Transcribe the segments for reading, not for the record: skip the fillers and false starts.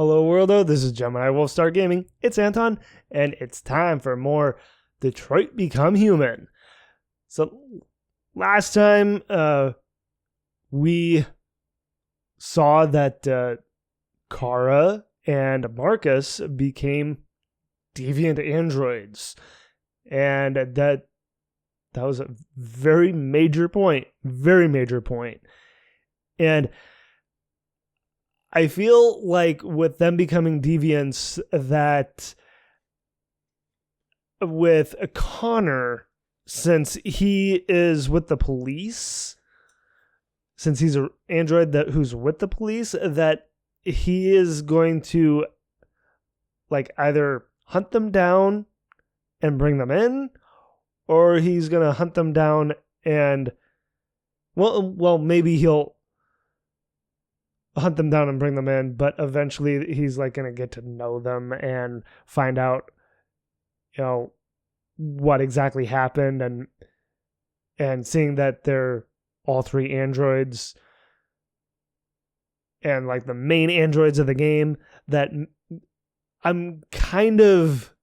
Hello worldo, this is Gemini Wolfstar Gaming, it's Anton, and it's time for more Detroit Become Human. So, last time, we saw that Kara and Markus became deviant androids, and that was a very major point, and I feel like with them becoming deviants that with Connor, since he is with the police, since he's an android who's with the police, that he is going to like either hunt them down and bring them in, or he's going to hunt them down and well maybe he'll hunt them down and bring them in, but eventually he's like going to get to know them and find out, what exactly happened, and seeing that they're all three androids and like the main androids of the game, that I'm kind of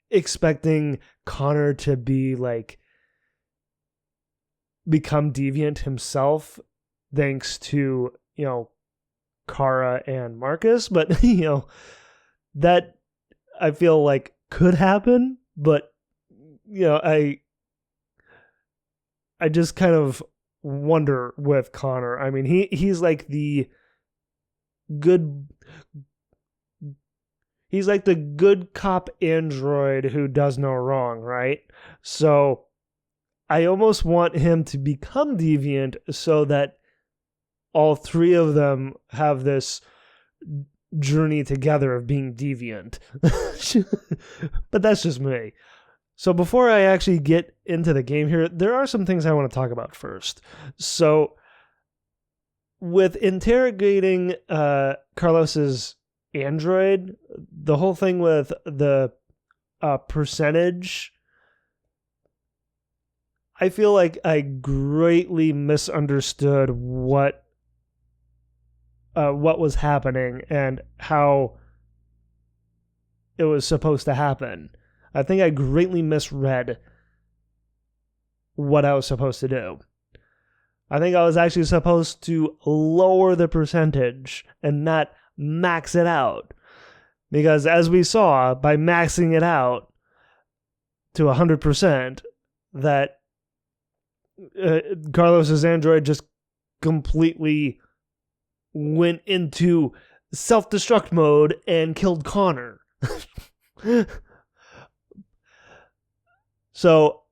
expecting Connor to be like become deviant himself thanks to, Kara and Markus, but that I feel like could happen, but I just kind of wonder with Connor. I mean, he's like the good cop android who does no wrong, right? So I almost want him to become deviant so that all three of them have this journey together of being deviant. But that's just me. So before I actually get into the game here, there are some things I want to talk about first. So with interrogating Carlos's android, the whole thing with the percentage, I feel like I greatly misunderstood what was happening and how it was supposed to happen. I think I greatly misread what I was supposed to do. I think I was actually supposed to lower the percentage and not max it out. Because as we saw, by maxing it out to 100%, that Carlos's android just completely went into self-destruct mode and killed Connor. So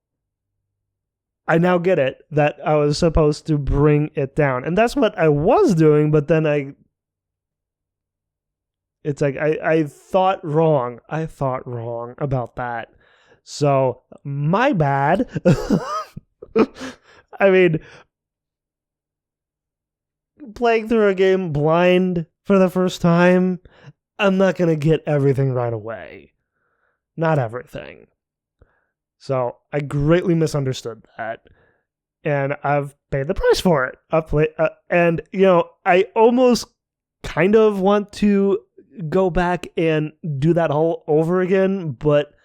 I now get it that I was supposed to bring it down. And that's what I was doing, but then I thought wrong. I thought wrong about that. So my bad. I mean, playing through a game blind for the first time, I'm not going to get everything right away. Not everything. So I greatly misunderstood that. And I've paid the price for it. And, I almost kind of want to go back and do that all over again, but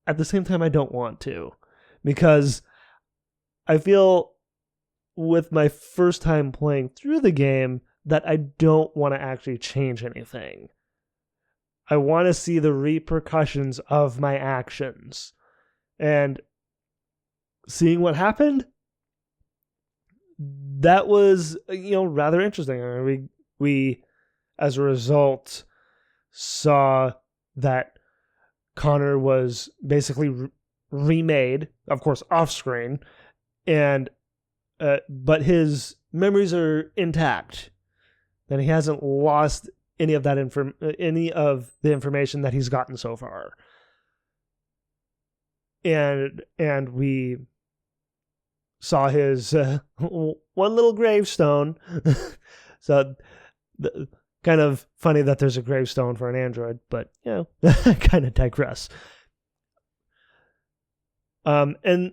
at the same time, I don't want to. Because I feel with my first time playing through the game that I don't want to actually change anything. I want to see the repercussions of my actions. And seeing what happened, that was, rather interesting. I mean, we as a result saw that Connor was basically remade, of course, off screen, and but his memories are intact. And he hasn't lost any of the information that he's gotten so far. And we saw his one little gravestone. So kind of funny that there's a gravestone for an android, but kind of digress. And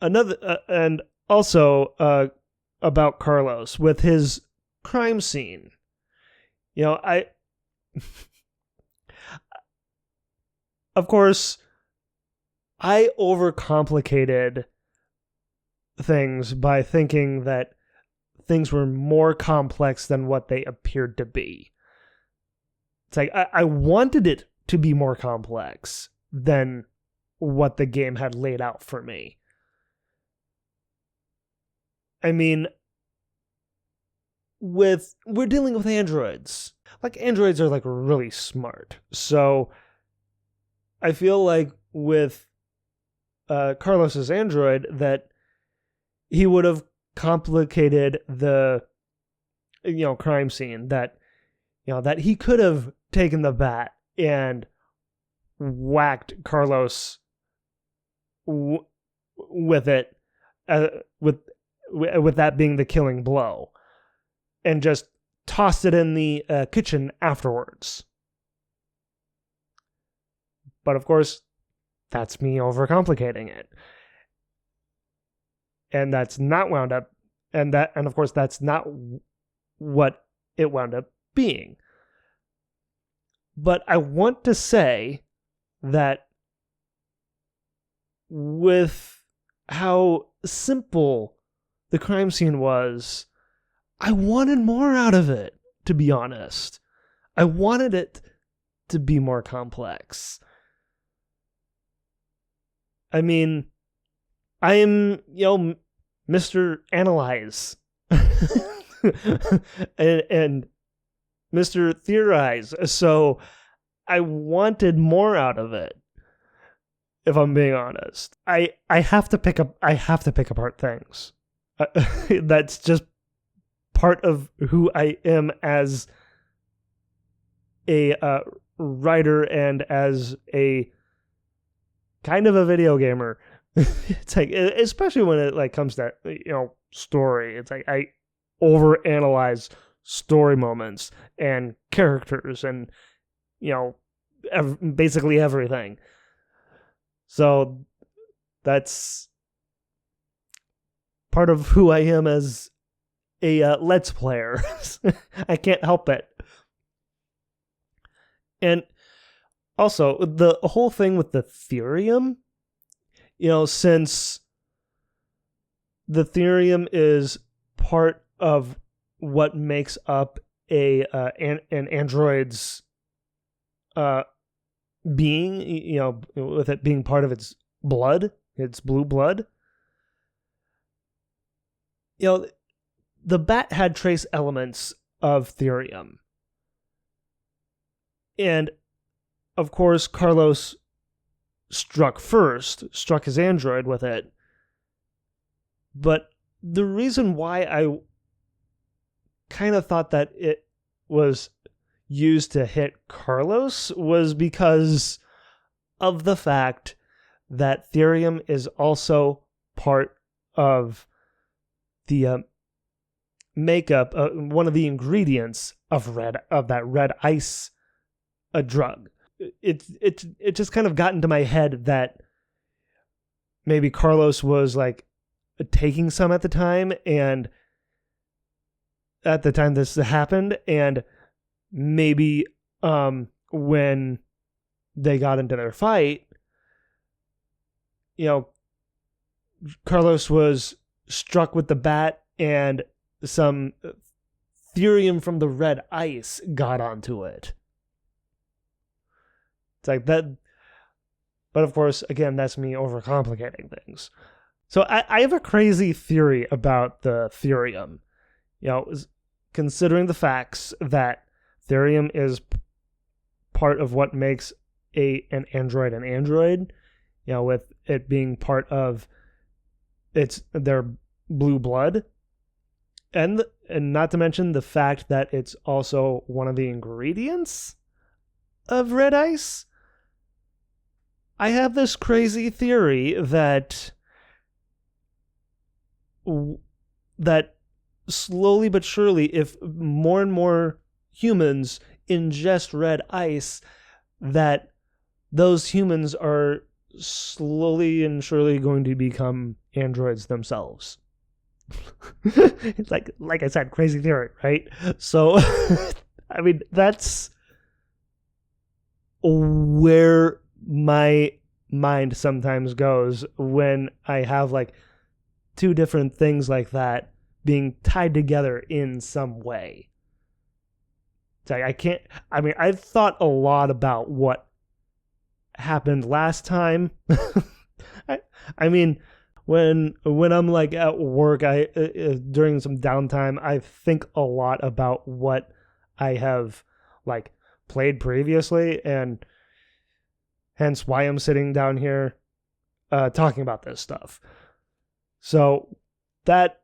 another and also about Carlos with his crime scene. Of course, I overcomplicated things by thinking that things were more complex than what they appeared to be. It's like, I wanted it to be more complex than what the game had laid out for me. I mean, we're dealing with androids. Like, androids are, like, really smart. So, I feel like with Carlos's android that he would have complicated the, crime scene, that, that he could have taken the bat and whacked Carlos with it, with that being the killing blow, and just tossed it in the kitchen afterwards. But of course, that's me overcomplicating it. And that's not wound up, and of course that's not what it wound up being. But I want to say that with how simple the crime scene was, I wanted more out of it, to be honest. I wanted it to be more complex. I mean, I am, Mr. Analyze and Mr. Theorize, so I wanted more out of it. If I'm being honest, I have to pick apart things. That's just part of who I am as a writer and as a kind of a video gamer. It's like, especially when it like comes to story, it's like I overanalyze story moments and characters and basically everything. So that's part of who I am as a Let's Player. I can't help it. And also, the whole thing with the Therium, since the Therium is part of what makes up an android's being, with it being part of its blood, its blue blood, the bat had trace elements of Therium. And, of course, Carlos struck his android with it. But the reason why I kind of thought that it was used to hit Carlos was because of the fact that Therium is also part of the makeup, one of the ingredients of that red ice, a drug. It just kind of got into my head that maybe Carlos was like taking some at the time, and at the time this happened, and maybe when they got into their fight, Carlos was struck with the bat and some Therium from the red ice got onto it. It's like that. But of course, again, that's me overcomplicating things. So I have a crazy theory about the Therium. Considering the facts that Therium is part of what makes an android an android, with it being part of their blue blood, and not to mention the fact that it's also one of the ingredients of red ice. I have this crazy theory that slowly but surely, if more and more humans ingest red ice, that those humans are slowly and surely going to become androids themselves. It's like I said, crazy theory, right? So I mean, that's where my mind sometimes goes when I have like two different things like that being tied together in some way. It's like I've thought a lot about what happened last time. I mean, when I'm like at work, during some downtime, I think a lot about what I have like played previously, and hence why I'm sitting down here talking about this stuff. So that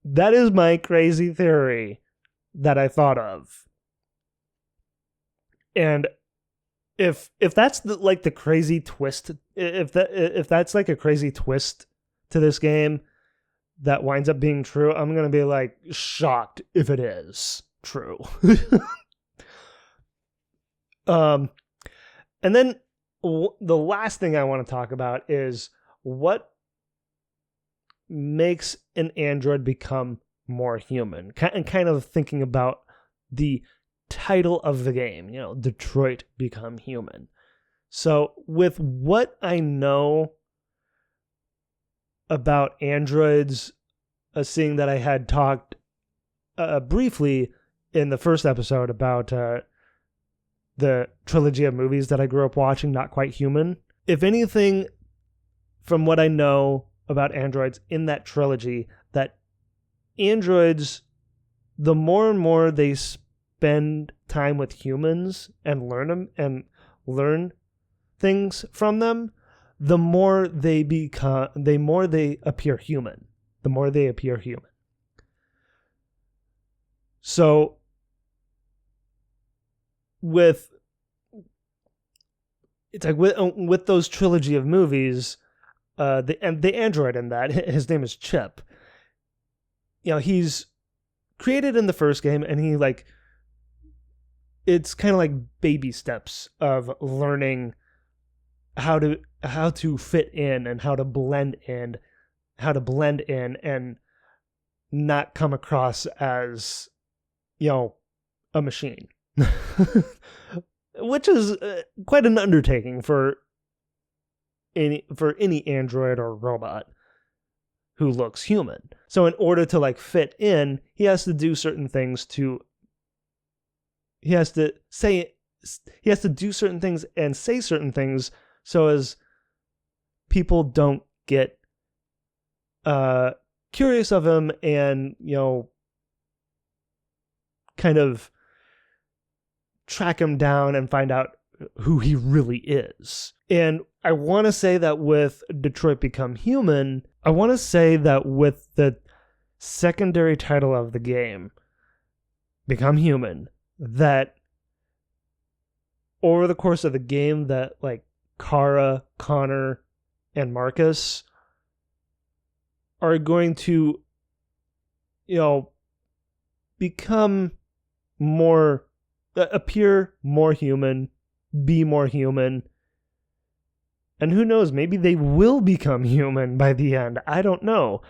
is my crazy theory that I thought of. And if that's the crazy twist, if that's like a crazy twist to this game that winds up being true, I'm going to be like shocked if it is true. And then the last thing I want to talk about is what makes an android become more human, and kind of thinking about the title of the game, Detroit Become Human. So with what I know about androids, seeing that I had talked briefly in the first episode about the trilogy of movies that I grew up watching, Not Quite Human. If anything, from what I know about androids in that trilogy, that androids, the more and more they spend time with humans and learn things from them, the more they appear human. So with those trilogy of movies, the android in that, his name is Chip. He's created in the first game, and he it's kind of like baby steps of learning how to fit in and how to blend in and not come across as a machine. Which is quite an undertaking for any android or robot who looks human. So in order to fit in, he has to do certain things he has to do certain things and say certain things so as people don't get curious of him and kind of track him down and find out who he really is. And I want to say that with Detroit Become Human, I want to say that with the secondary title of the game, Become Human, that over the course of the game that Kara, Connor, and Markus are going to become more, appear more human, be more human, and who knows, maybe they will become human by the end. I don't know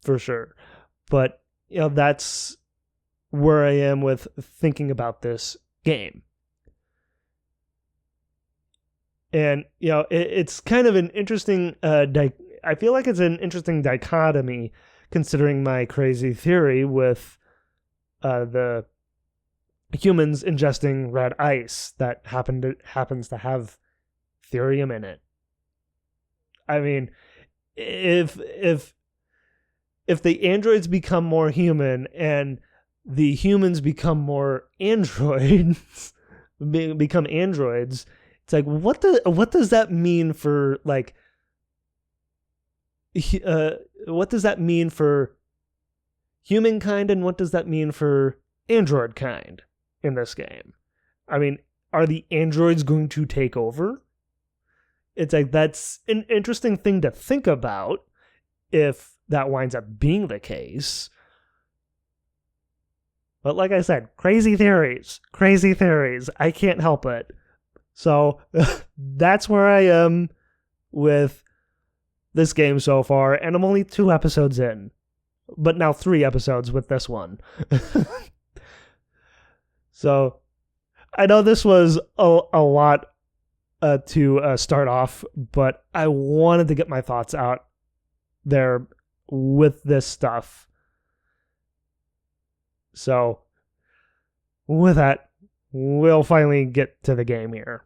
for sure, but that's where I am with thinking about this game. And it's kind of an interesting I feel like it's an interesting dichotomy, considering my crazy theory with the humans ingesting red ice that happens to have therium in it. I mean, if the androids become more human and the humans become more androids, become androids, it's like what does that mean for what does that mean for humankind, and what does that mean for android kind in this game? I mean, are the androids going to take over? It's that's an interesting thing to think about if that winds up being the case. But like I said, crazy theories. I can't help it. So that's where I am with this game so far, and I'm only 2 episodes in, but now 3 episodes with this one. So, I know this was a lot to start off, but I wanted to get my thoughts out there with this stuff. So, with that, we'll finally get to the game here.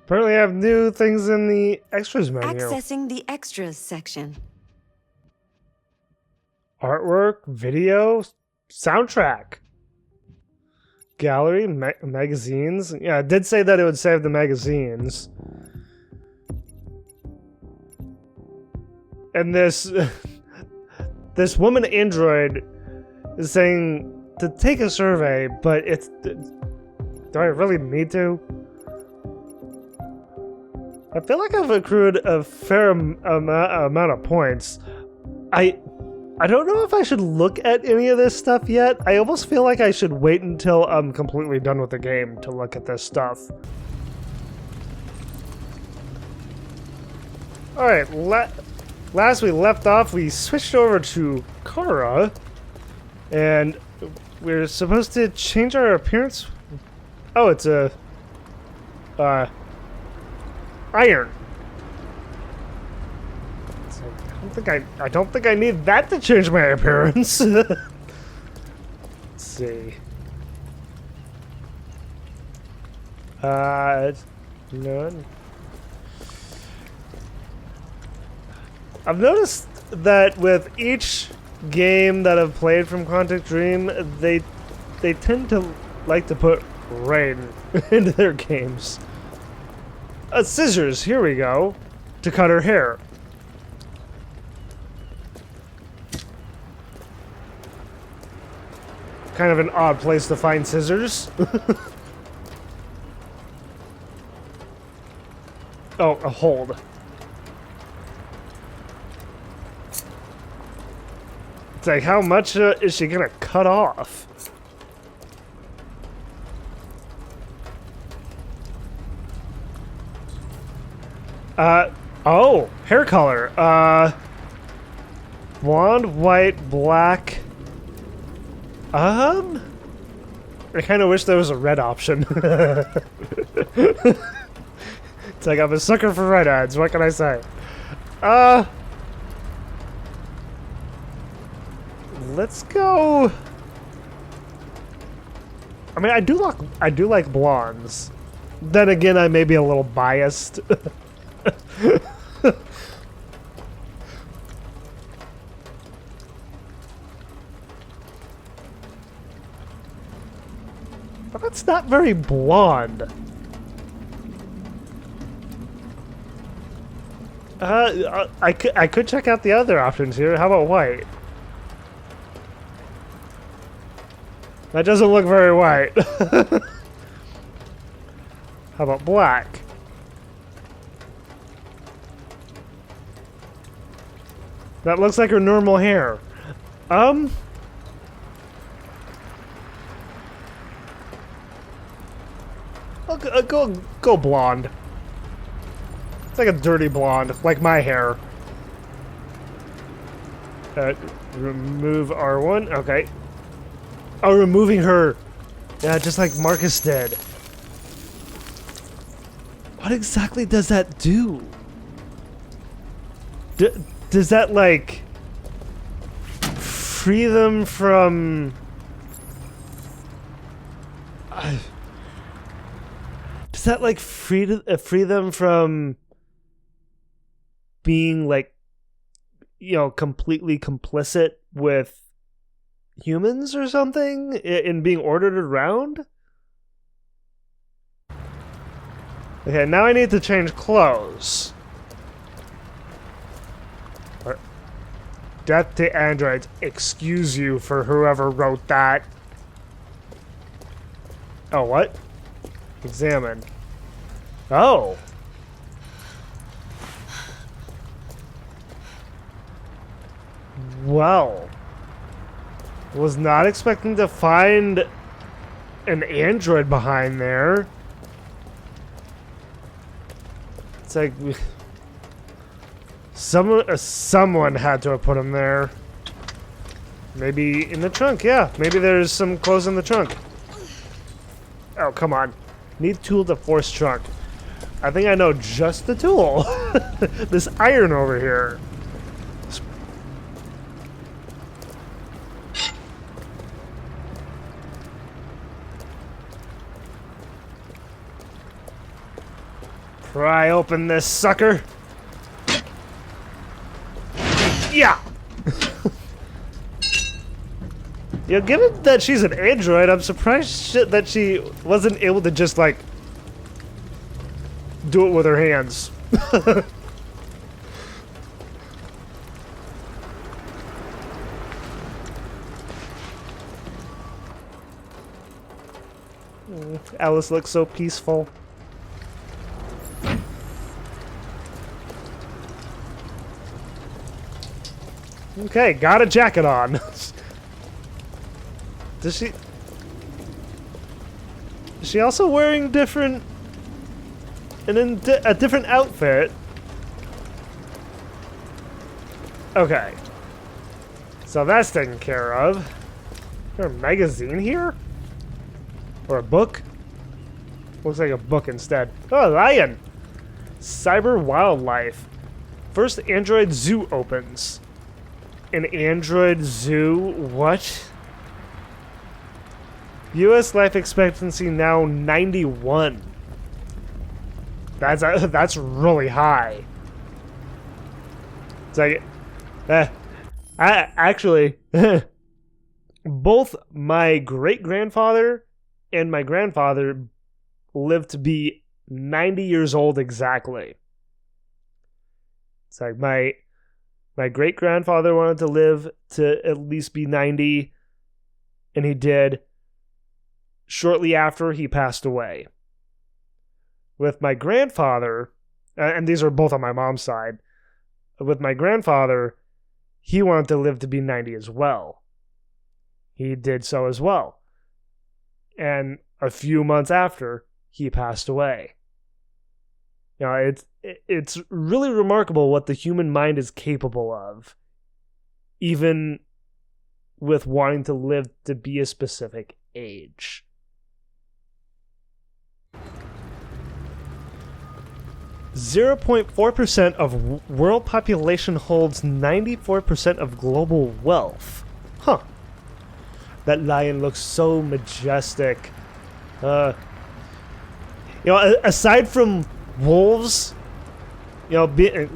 Apparently I have new things in the extras menu. Accessing the extras section. Artwork, video, soundtrack. Gallery, magazines. Yeah, it did say that it would save the magazines. And this this woman android is saying to take a survey, but it's... Do I really need to? I feel like I've accrued a fair amount of points. I don't know if I should look at any of this stuff yet. I almost feel like I should wait until I'm completely done with the game to look at this stuff. Alright, last we left off, we switched over to Kara, and we're supposed to change our appearance. Oh, it's a... iron. So I don't think I need that to change my appearance. Let's see. None. I've noticed that with each game that I've played from Quantic Dream, they tend to like to put rain into their games. Scissors, here we go, to cut her hair. Kind of an odd place to find scissors. Oh, a hold. It's like, how much is she gonna cut off? Oh, hair color. Blonde, white, black. I kind of wish there was a red option. It's like, I'm a sucker for red ads, what can I say? Let's go. I mean, I do like blondes. Then again, I may be a little biased. But that's not very blonde. I could check out the other options here. How about white? That doesn't look very white. How about black? That looks like her normal hair. Go blonde. It's like a dirty blonde, like my hair. Remove R1. Okay. Oh, removing her. Yeah, just like Markus did. What exactly does that do? Does that, like, free them from... does that, like, free them from being, like, you know, completely complicit with humans or something in being ordered around? Okay, now I need to change clothes. Death to androids. Excuse you for whoever wrote that. Oh, what? Examine. Oh. Well. Was not expecting to find an android behind there. It's like... someone had to have put him there. Maybe in the trunk, yeah. Maybe there's some clothes in the trunk. Oh, come on. Need tool to force trunk. I think I know just the tool. This iron over here. Pry open this sucker. Yeah. You know, given that she's an android, I'm surprised that she wasn't able to just, like, do it with her hands. Alice looks so peaceful. Okay, got a jacket on. Does she... Is she also wearing different... a different outfit? Okay. So that's taken care of. Is there a magazine here? Or a book? Looks like a book instead. Oh, a lion! Cyber wildlife. First android zoo opens. An android zoo? What? U.S. life expectancy now 91. That's really high. It's like, actually, both my great-grandfather and my grandfather lived to be 90 years old exactly. It's like my great-grandfather wanted to live to at least be 90, and he did shortly after he passed away. With my grandfather, and these are both on my mom's side, with my grandfather, he wanted to live to be 90 as well. He did so as well. And a few months after, he passed away. You know, it's really remarkable what the human mind is capable of, even with wanting to live to be a specific age. .4% of world population holds 94% of global wealth. Huh. That lion looks so majestic. You know, aside from wolves, you know,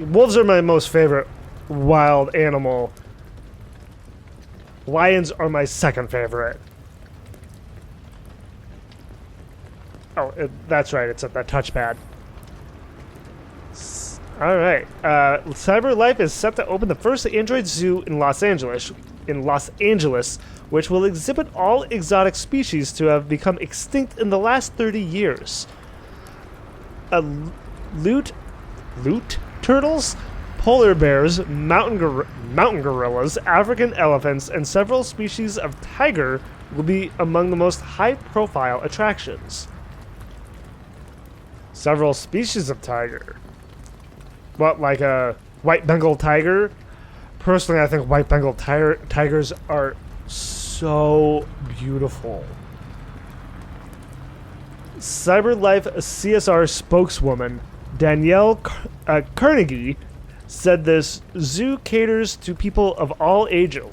wolves are my most favorite wild animal. Lions are my second favorite. Oh, that's right. It's at that touchpad. All right. CyberLife is set to open the first Android zoo in Los Angeles, which will exhibit all exotic species to have become extinct in the last 30 years. Loot turtles, polar bears, mountain gorillas, African elephants, and several species of tiger will be among the most high-profile attractions. Several species of tiger. What, like a white Bengal tiger? Personally, I think white Bengal tigers are so beautiful. CyberLife CSR spokeswoman Danielle Carnegie said this zoo caters to people of all ages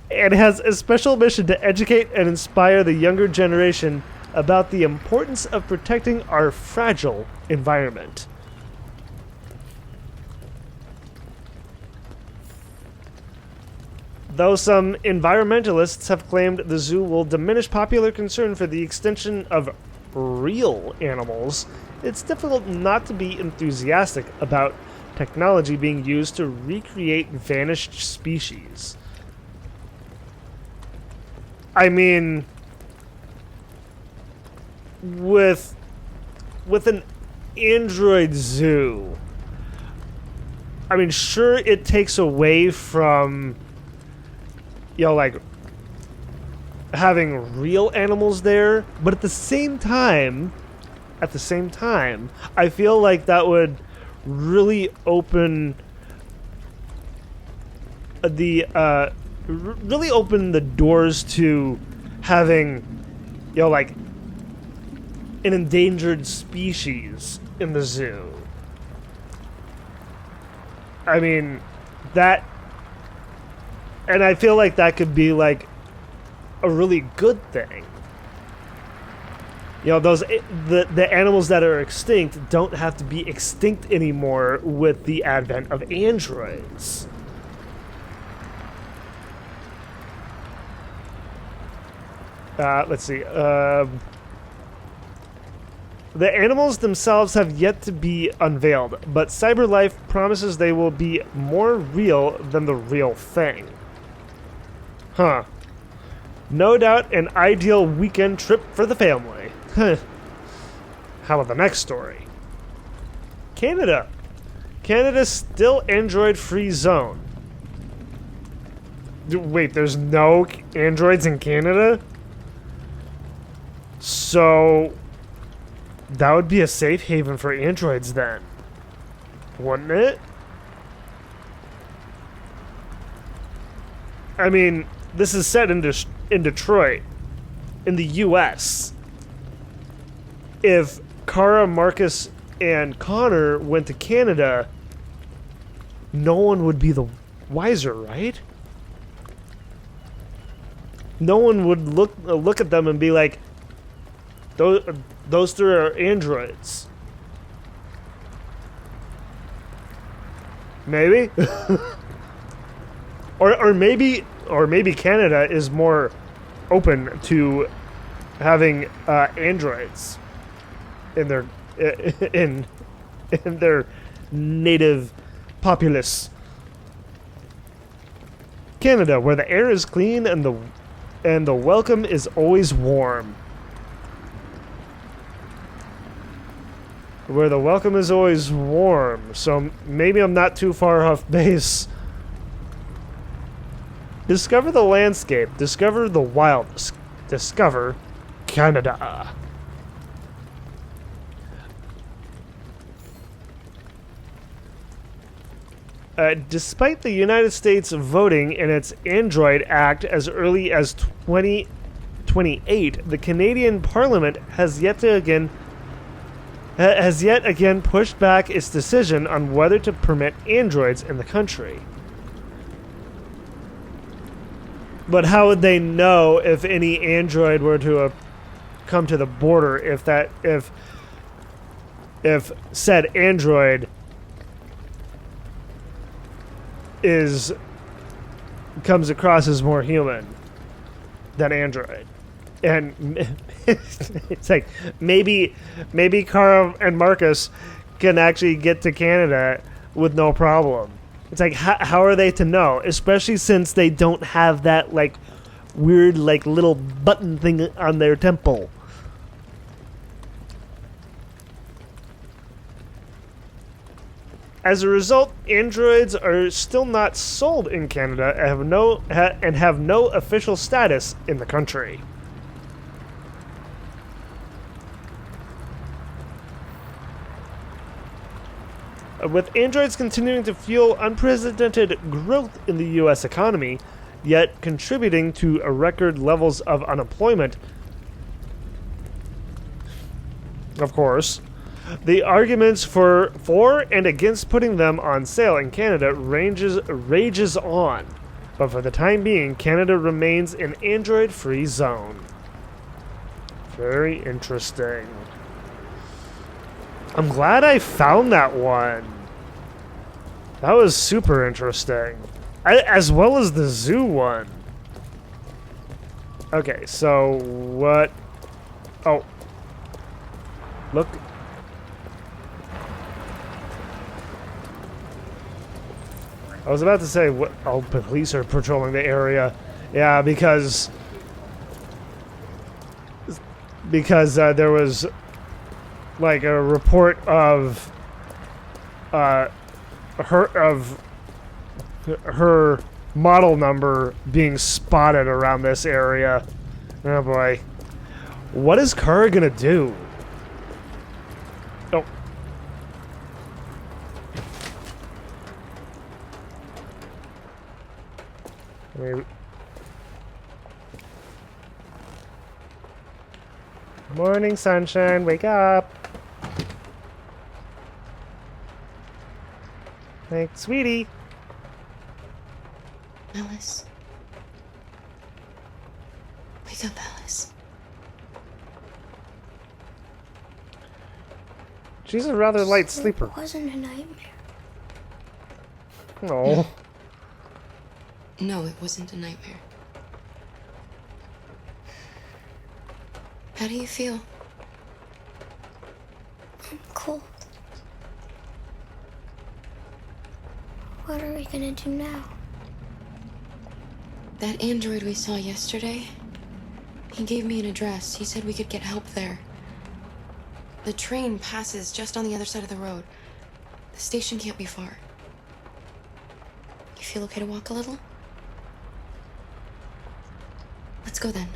and has a special mission to educate and inspire the younger generation about the importance of protecting our fragile environment. Though some environmentalists have claimed the zoo will diminish popular concern for the extinction of real animals, it's difficult not to be enthusiastic about technology being used to recreate vanished species. I mean, with an android zoo, I mean, sure, it takes away from, you know, like, having real animals there, but at the same time, I feel like that would really open the really open the doors to having, you know, like an endangered species in the zoo. I mean, that, and I feel like that could be like a really good thing. You know, the animals that are extinct don't have to be extinct anymore with the advent of androids. Let's see. The animals themselves have yet to be unveiled, but CyberLife promises they will be more real than the real thing. Huh. No doubt an ideal weekend trip for the family. How about the next story? Canada. Canada's still Android-free zone. Wait, there's no androids in Canada? So that would be a safe haven for androids then, wouldn't it? I mean, this is set in Detroit, in the U.S. If Kara, Markus, and Connor went to Canada, no one would be the wiser, right? No one would look at them and be like, those three are androids. Maybe? or maybe Canada is more open to having androids in their native populace. Canada, where the air is clean and the welcome is always warm. Where the welcome is always warm. So maybe I'm not too far off base. Discover the landscape. Discover the wild. Discover Canada. Despite the United States voting in its Android Act as early as 2028, the Canadian Parliament has yet again pushed back its decision on whether to permit androids in the country. But how would they know if any android were to come to the border if said android comes across as more human than android? And it's like maybe Kara and Markus can actually get to Canada with no problem. It's like, how are they to know? Especially since they don't have that like weird like little button thing on their temple. As a result, androids are still not sold in Canada and have no official status in the country. With androids continuing to fuel unprecedented growth in the U.S. economy, yet contributing to a record levels of unemployment, of course, the arguments for and against putting them on sale in Canada rages on. But for the time being, Canada remains an Android-free zone. Very interesting. I'm glad I found that one. That was super interesting. As well as the zoo one. Okay, so what? Oh. Look. I was about to say, what? Oh, police are patrolling the area. Yeah, because there was like a report of her model number being spotted around this area. Oh boy. What is Kara gonna do? Oh. Morning, sunshine. Wake up. Thanks, sweetie. Alice. Wake up, Alice. She's a rather light sleeper. It wasn't a nightmare. Oh. No, it wasn't a nightmare. How do you feel? I'm cold. What are we gonna do now? That android we saw yesterday, he gave me an address. He said we could get help there. The train passes just on the other side of the road. The station can't be far. You feel okay to walk a little? Let's go then.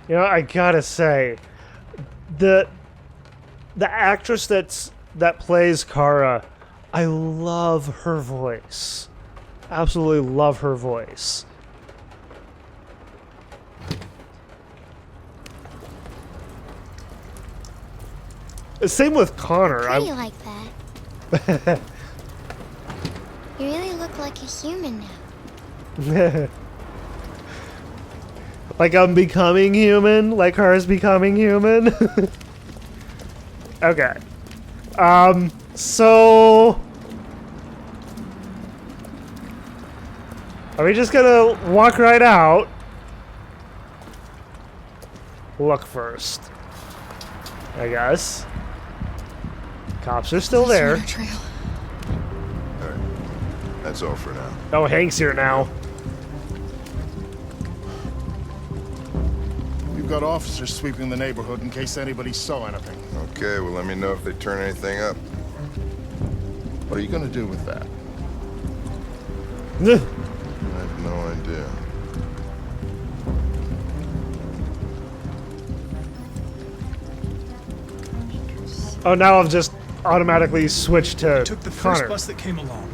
You know, I gotta say, the actress that plays Kara, I love her voice. Absolutely love her voice. Same with Connor. How do you like that? You really look like a human now. Like I'm becoming human? Like Kara's becoming human? Okay. So... Are we just gonna walk right out? Look first. I guess. Cops are still there. Trail. Alright. That's all for now. Oh, Hank's here now. We've got officers sweeping the neighborhood in case anybody saw anything. Okay, well let me know if they turn anything up. What are you gonna do with that? I have no idea. Oh, now I've just automatically switched to Took the Connor. first bus that came along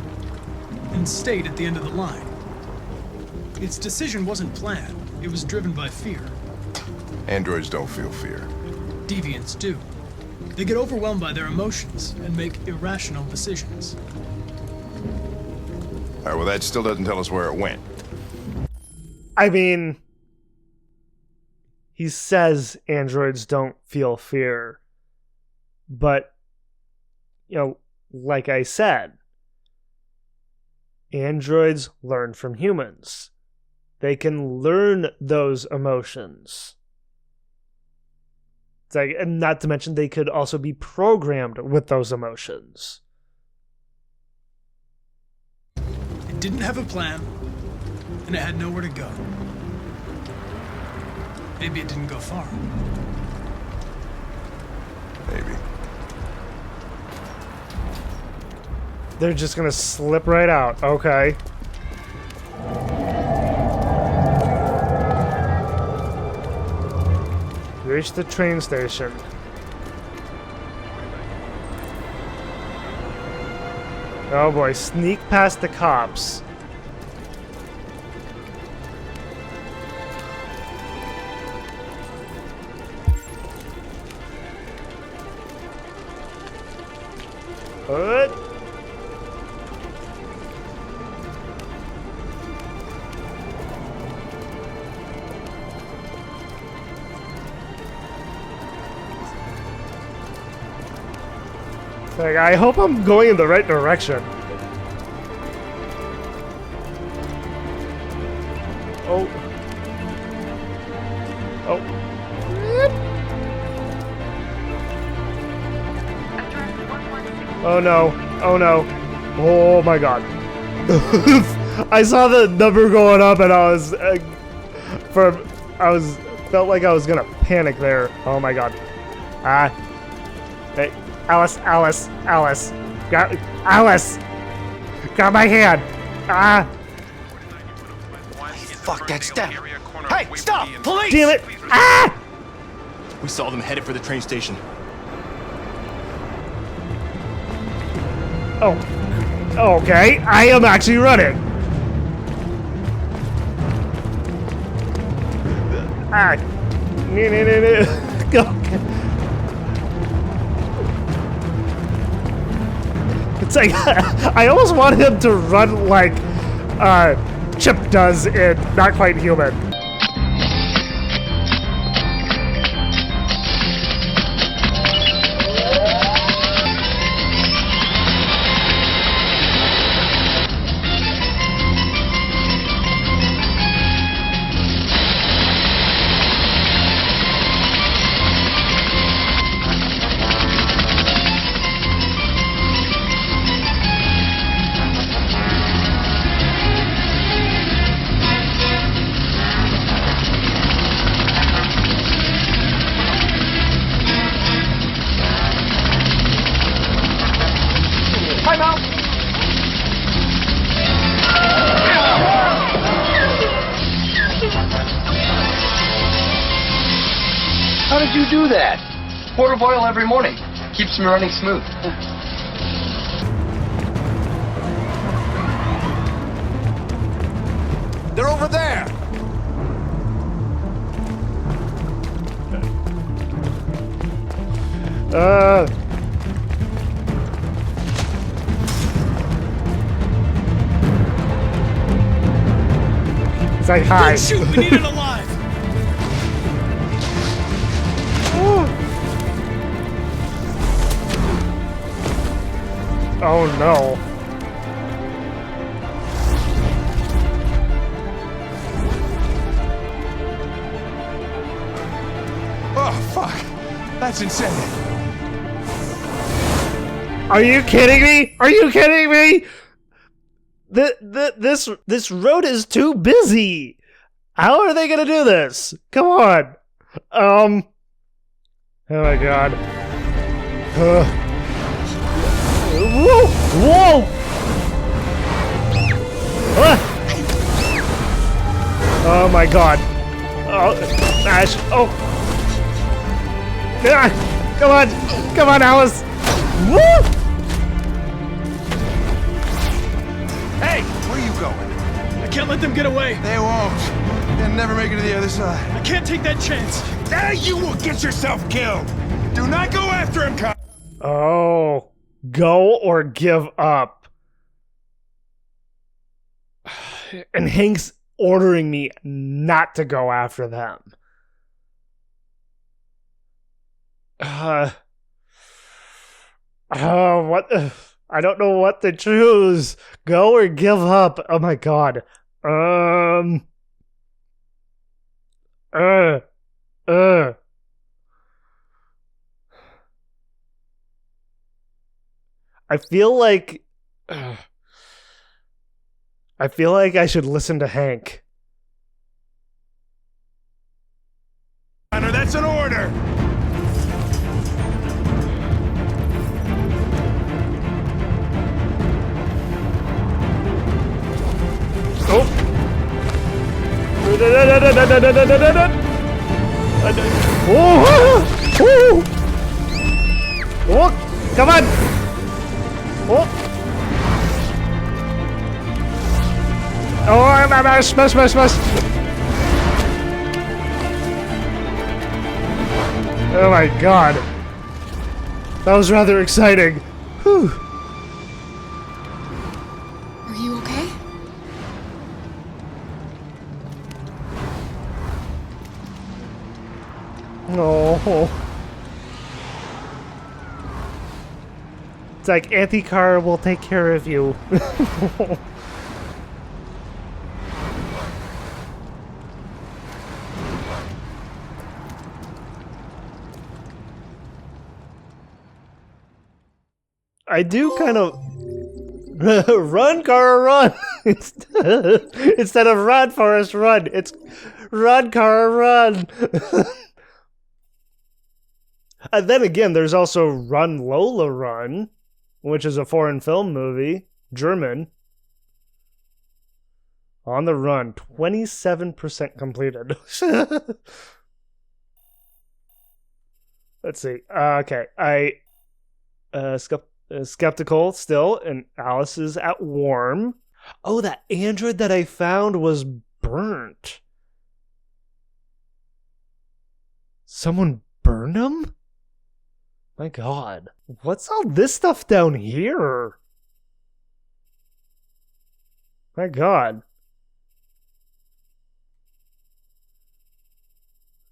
and stayed at the end of the line. Its decision wasn't planned. It was driven by fear. Androids don't feel fear. Deviants do. They get overwhelmed by their emotions and make irrational decisions. Alright, well that still doesn't tell us where it went. I mean, he says androids don't feel fear. But, you know, like I said, androids learn from humans. They can learn those emotions. It's like, and not to mention they could also be programmed with those emotions. It didn't have a plan, and it had nowhere to go. Maybe it didn't go far. Maybe. They're just gonna slip right out. Okay. Reach the train station. Oh boy, sneak past the cops. What? Like, I hope I'm going in the right direction. Oh. Oh. Oh no. Oh no. Oh my god. I saw the number going up and I was felt like I was gonna panic there. Oh my god. Hey, Alice. Alice! Got my hand! Fuck, that's them! Hey, stop! Police! Damn it! We saw them headed for the train station. Oh. Okay, I am actually running. Ah. Go. It's like I almost want him to run like Chip does in Not Quite Human. How did you do that? Quart of oil every morning. Keeps me running smooth. They're over there! It's like, hi. Don't shoot! We need it alive! Oh no. Oh, fuck. That's insane. Are you kidding me? Are you kidding me? This road is too busy. How are they gonna do this? Come on. Oh my god. Whoa! Whoa! Oh my god. Oh, Ash. Oh. Ah, come on. Come on, Alice. Woo! Hey, where are you going? I can't let them get away. They won't. They'll never make it to the other side. I can't take that chance. Now you will get yourself killed. Do not go after him, Kyle. Oh. Go or give up. And Hank's ordering me not to go after them. What? I don't know what to choose. Go or give up. Oh my god. I feel like I should listen to Hank. Honor, that's an order. Oh. Oh, come on. Oh. Oh, smash. Oh my god. That was rather exciting. Whew. Are you okay? No. It's like Anti-Car will take care of you. I do kind of run, car, run. Instead of run, Forrest, run. It's run, car, run. And then again, there's also Run, Lola, Run, which is a foreign film movie, German. On the Run, 27% completed. Let's see. Okay, skeptical still, and Alice is at warm. Oh, that android that I found was burnt. Someone burned him? My god. What's all this stuff down here? My god.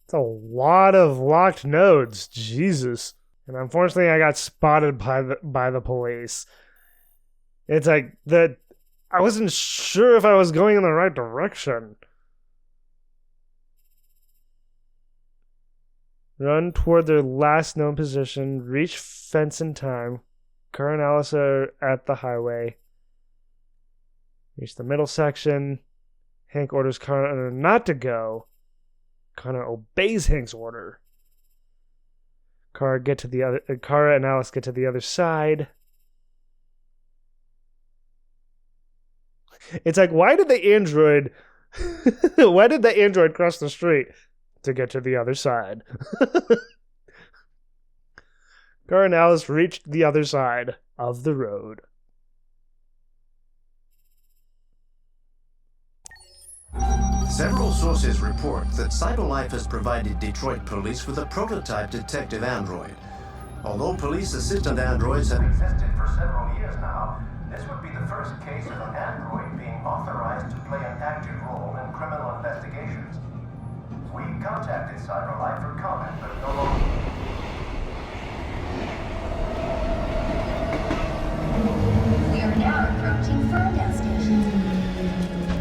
It's a lot of locked nodes. Jesus. And unfortunately, I got spotted by the police. It's like I wasn't sure if I was going in the right direction. Run toward their last known position. Reach fence in time. Car and Alice are at the highway. Reach the middle section. Hank orders Connor not to go. Connor obeys Hank's order. Car and Alice get to the other side. It's like, why did the android cross the street? To get to the other side. Car and Alice reached the other side of the road. Several sources report that CyberLife has provided Detroit police with a prototype detective android. Although police assistant androids have existed for several years now, this would be the first case of an android being authorized to play an active role in criminal investigations. We contacted CyberLife for comment, but no longer. We are now approaching Ferndale Station.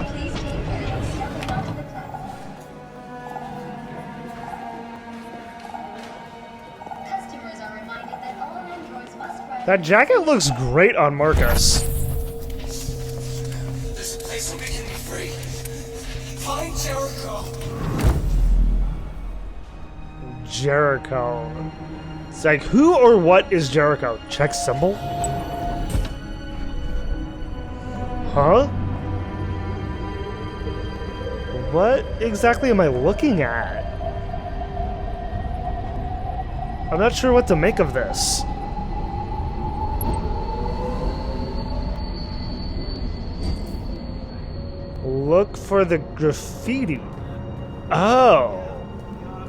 Please take care of stepping onto the platform. Customers are reminded that all androids must ride. That jacket looks great on Markus. This place will begin me free. Find Jericho. Jericho. It's like, who or what is Jericho? Check symbol? Huh? What exactly am I looking at? I'm not sure what to make of this. Look for the graffiti. Oh.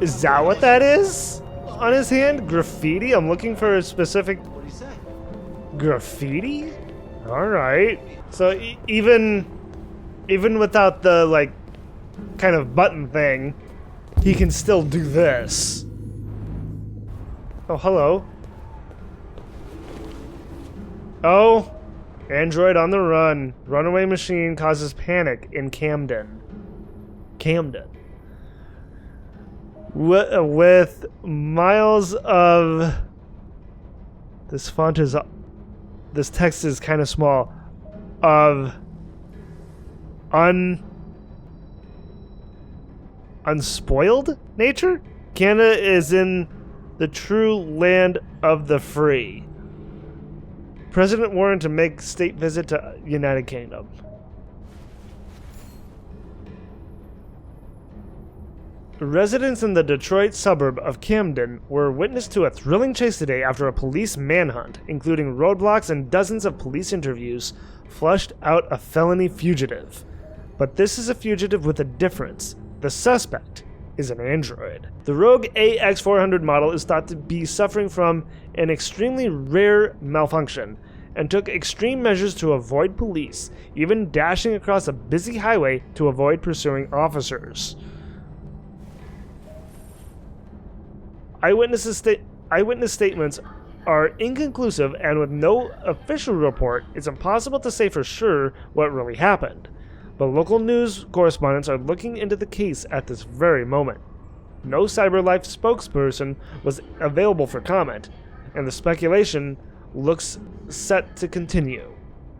Is that what that is? On his hand? Graffiti? I'm looking for a specific graffiti? Alright. So even without the, like, kind of button thing, he can still do this. Oh, hello. Oh, android on the run. Runaway machine causes panic in Camden. Camden. With miles of... This font is... This text is kind of small. Of... Unspoiled nature? Canada is in the true land of the free. President warned to make state visit to United Kingdom. Residents in the Detroit suburb of Camden were witness to a thrilling chase today after a police manhunt, including roadblocks and dozens of police interviews, flushed out a felony fugitive. But this is a fugitive with a difference. The suspect is an android. The Rogue AX400 model is thought to be suffering from an extremely rare malfunction and took extreme measures to avoid police, even dashing across a busy highway to avoid pursuing officers. Eyewitness statements are inconclusive, and with no official report, it's impossible to say for sure what really happened. But local news correspondents are looking into the case at this very moment. No CyberLife spokesperson was available for comment, and the speculation looks set to continue.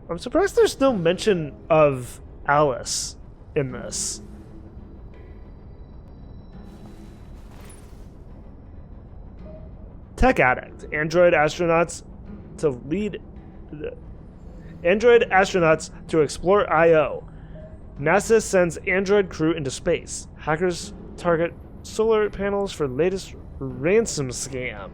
I'm surprised there's no mention of Alice in this. Tech Addict. Android astronauts to explore I.O. NASA sends android crew into space. Hackers target solar panels for latest ransom scam.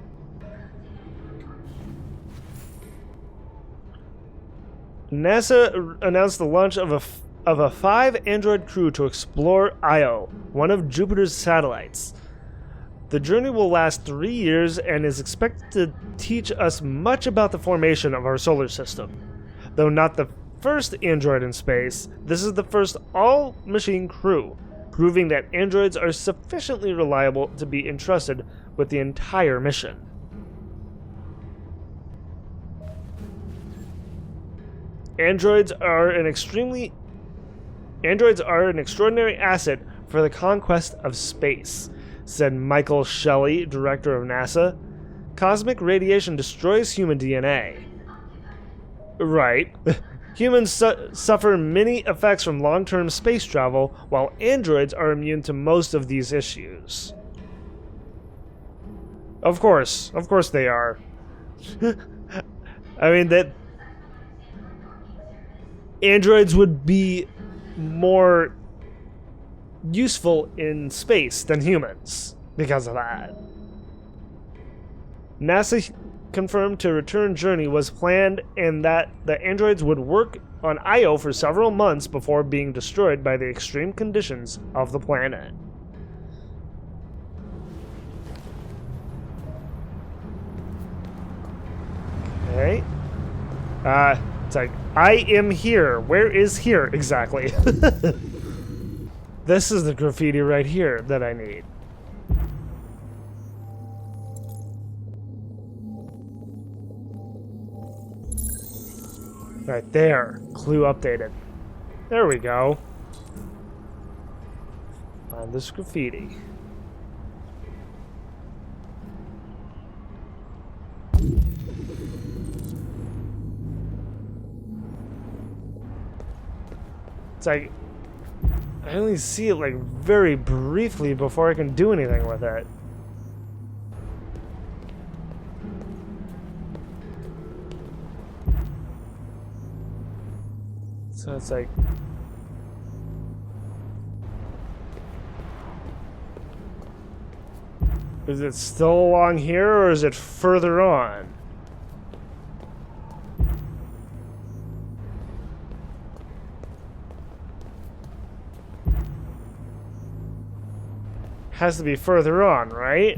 NASA announced the launch of a 5 android crew to explore Io, one of Jupiter's satellites. The journey will last 3 years and is expected to teach us much about the formation of our solar system. Though not the first android in space, this is the first all-machine crew, proving that androids are sufficiently reliable to be entrusted with the entire mission. Androids are an extraordinary asset for the conquest of space, said Michael Shelley, director of NASA. Cosmic radiation destroys human DNA. Right. Humans suffer many effects from long-term space travel, while androids are immune to most of these issues. Of course they are. I mean, that androids would be more useful in space than humans because of that. NASA confirmed a return journey was planned and that the androids would work on Io for several months before being destroyed by the extreme conditions of the planet. Okay. It's like, I am here. Where is here exactly? This is the graffiti right here that I need. Right there. Clue updated. There we go. Find this graffiti. It's like, I only see it like very briefly before I can do anything with it. So it's like, is it still along here or is it further on? Has to be further on, right?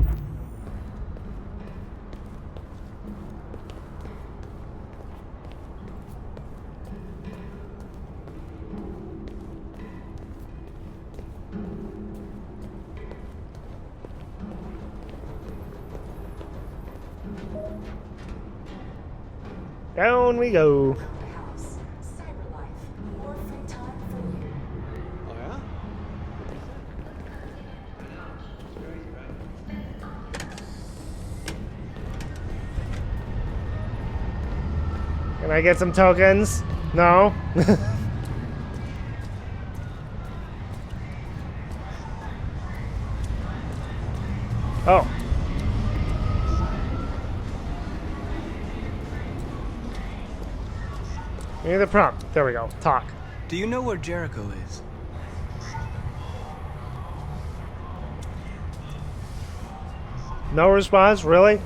Down we go. Can I get some tokens? No? Oh. Give me the prompt. There we go. Talk. Do you know where Jericho is? No response? Really?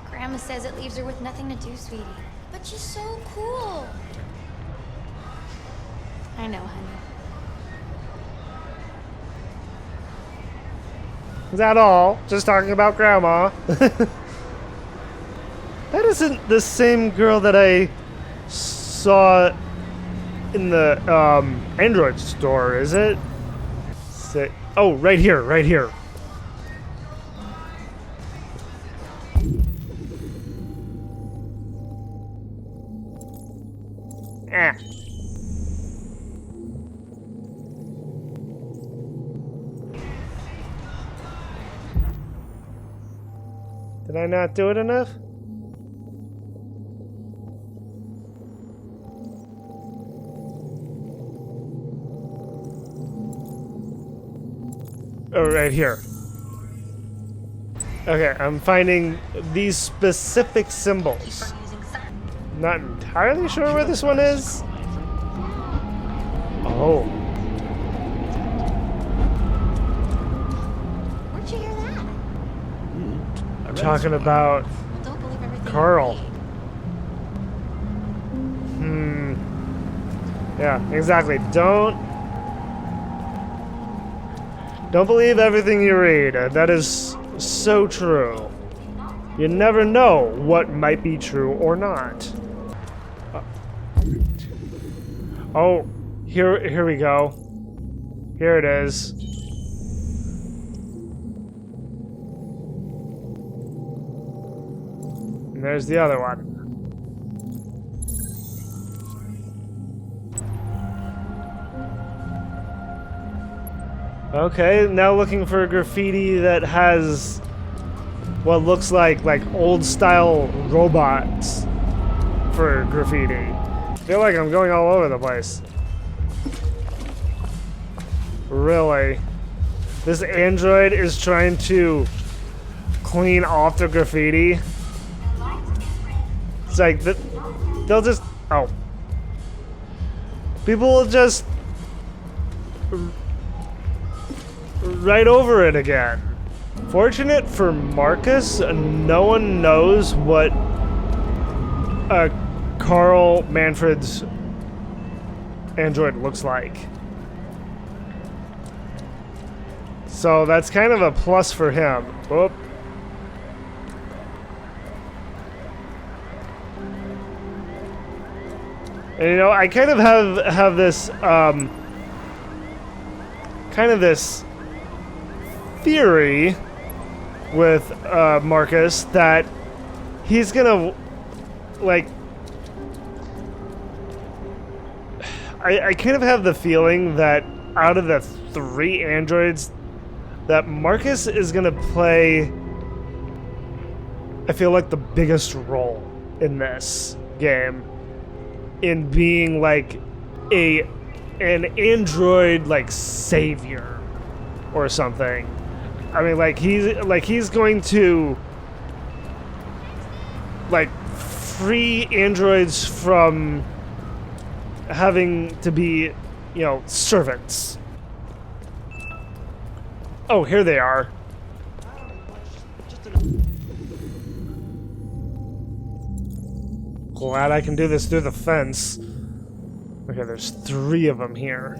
Grandma says it leaves her with nothing to do, sweetie. But she's so cool. I know, honey. Is that all? Just talking about Grandma? That isn't the same girl that I saw in the Android store, is it? Oh, right here, right here. Ah. Did I not do it enough? Oh, right here. Okay, I'm finding these specific symbols. Not entirely sure where this one is. Oh. Where'd you hear that? I'm talking about Carl. Yeah, exactly. Don't believe everything you read. That is so true. You never know what might be true or not. Oh, here we go. Here it is. And there's the other one. Okay, now looking for graffiti that has what looks like old style robots for graffiti. I feel like I'm going all over the place. Really? This android is trying to clean off the graffiti? It's like, they'll just, oh. People will just right over it again. Fortunate for Markus, no one knows what Carl Manfred's android looks like. So that's kind of a plus for him. Whoop. And you know, I kind of have this kind of this theory with Markus that he's gonna like I kind of have the feeling that out of the 3 androids that Markus is gonna play, I feel like, the biggest role in this game, in being like an android like savior or something. I mean, he's going to like free androids from having to be, you know, servants. Oh, here they are. Glad I can do this through the fence. Okay, there's 3 of them here.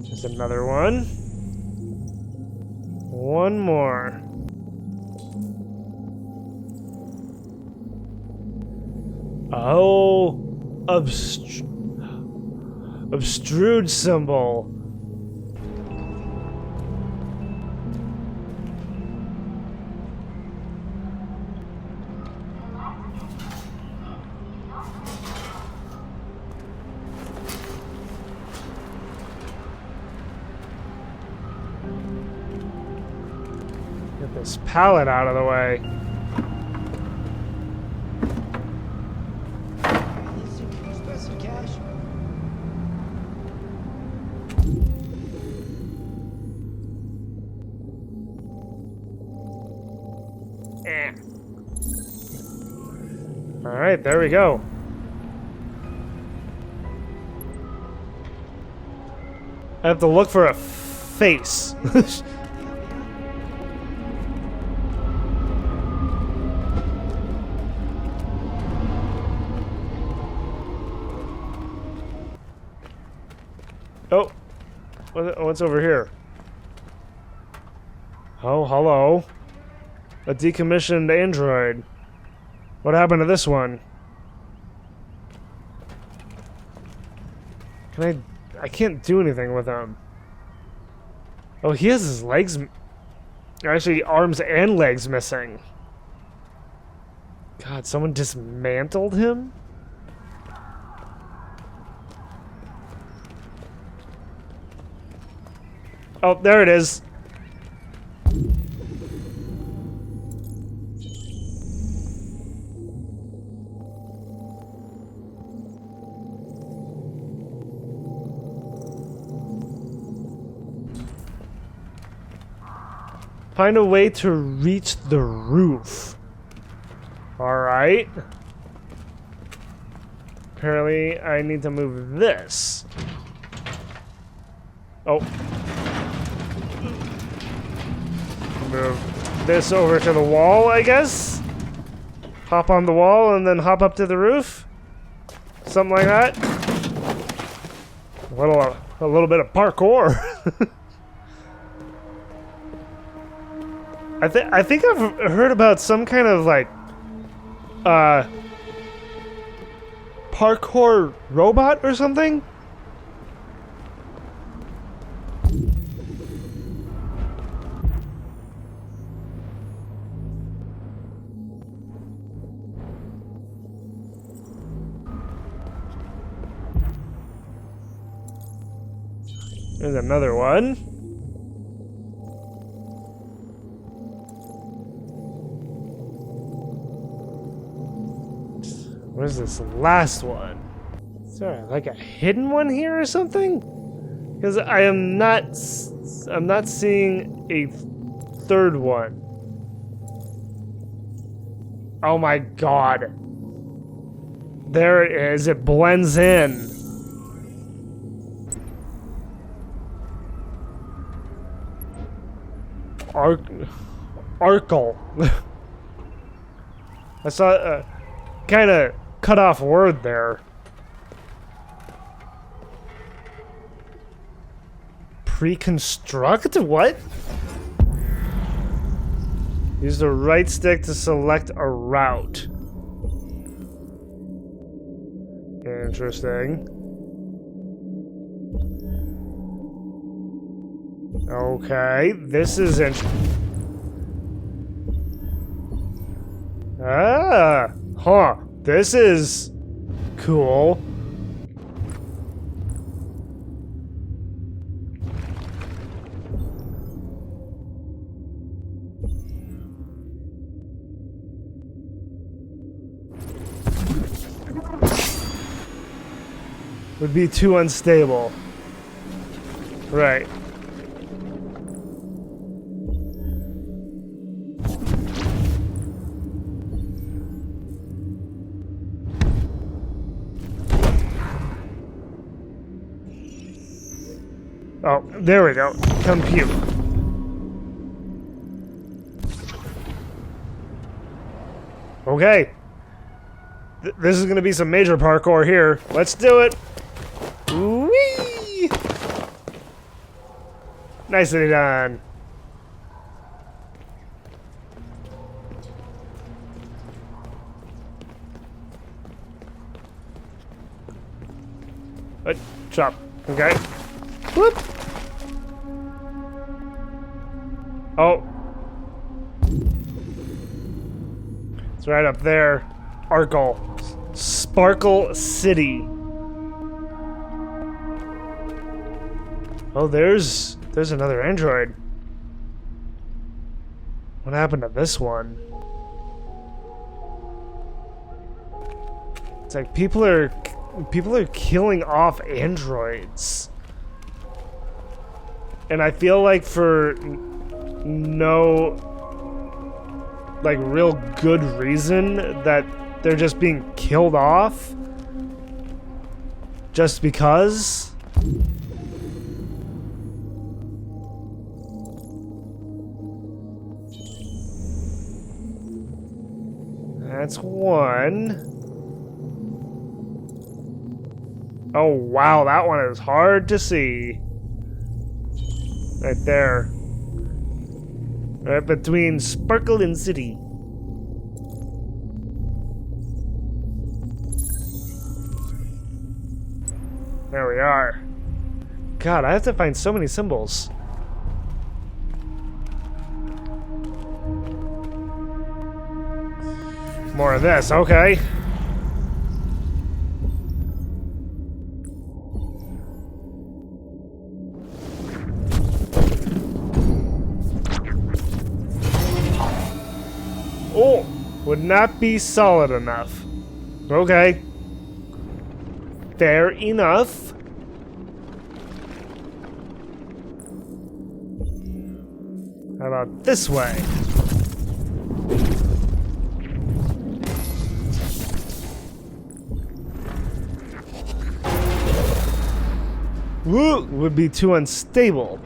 Just another one. One more. Oh, obstrude symbol. Get this pallet out of the way. Alright, there we go. I have to look for a face. Oh, what's over here? Oh, hello. A decommissioned android. What happened to this one? I can't do anything with him. Oh, he has his legs, actually arms and legs missing. God, someone dismantled him? Oh, there it is. Find a way to reach the roof. Alright. Apparently, I need to move this. Oh. Move this over to the wall, I guess? hop on the wall and then hop up to the roof? Something like that? A little bit of parkour. I think I've heard about some kind of like parkour robot or something. There's another one. Where's this last one? Is there like a hidden one here or something? Because I'm not seeing a third one. Oh my god. There it is. It blends in. Arkle. I saw a kind of cut off word there. Pre-construct? What? Use the right stick to select a route. Interesting. Okay, this is this is cool. Would be too unstable. Right. Oh, there we go. Compute. Okay. This is going to be some major parkour here. Let's do it. Whee! Nicely done. Chop. Okay. Whoop. Oh. It's right up there. Arkle. Sparkle City. Oh, there's another android. What happened to this one? It's like people are killing off androids. And I feel like for no like real good reason that they're just being killed off just because. That's one. Oh wow, that one is hard to see. Right there. Right between Sparkle and City. There we are. God, I have to find so many symbols. More of this, okay. Oh, would not be solid enough. Okay. Fair enough. How about this way? Woo! Would be too unstable.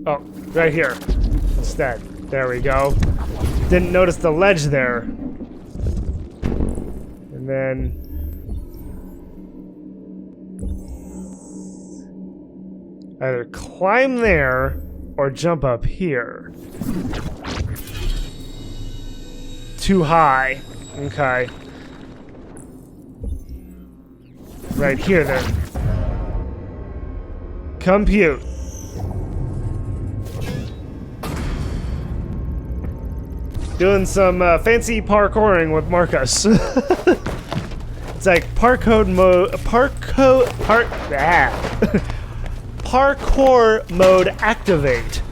Oh, right here. Instead. There we go. Didn't notice the ledge there. And then... either climb there or jump up here. Too high. Okay. Right here then. Compute. Doing some fancy parkouring with Markus. It's like parkour mode activate.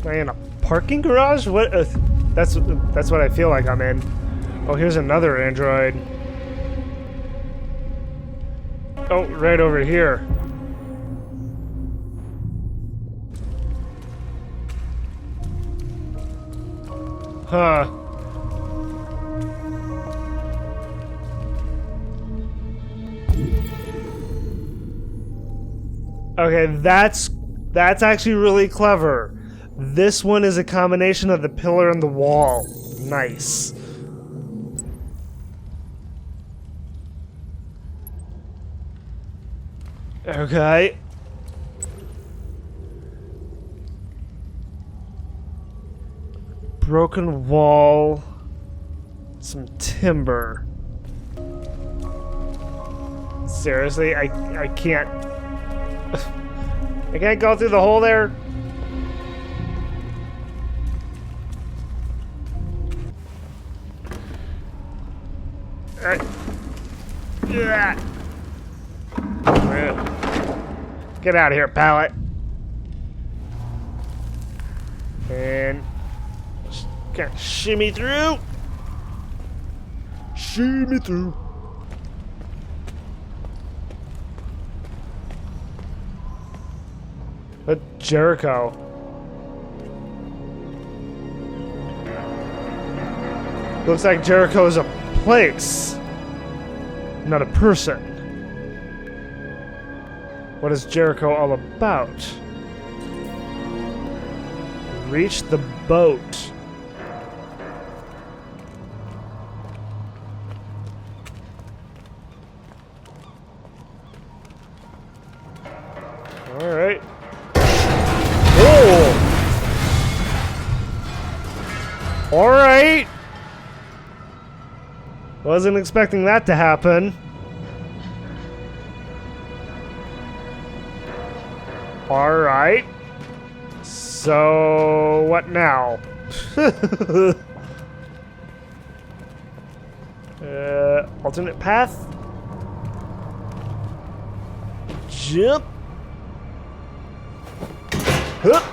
Am I in a parking garage? What? That's what I feel like I'm in. Oh, here's another android. Oh, right over here. Huh. Okay, that's actually really clever. This one is a combination of the pillar and the wall. Nice. Okay. Broken wall. Some timber. Seriously, I can't... I can't go through the hole there? Get out of here, pallet. And just kind of shimmy through. Shimmy through. But Jericho. Looks like Jericho is a place, not a person. What is Jericho all about? Reach the boat. All right. Oh! All right. Wasn't expecting that to happen. All right. So what now? Alternate path. Jump. Hup.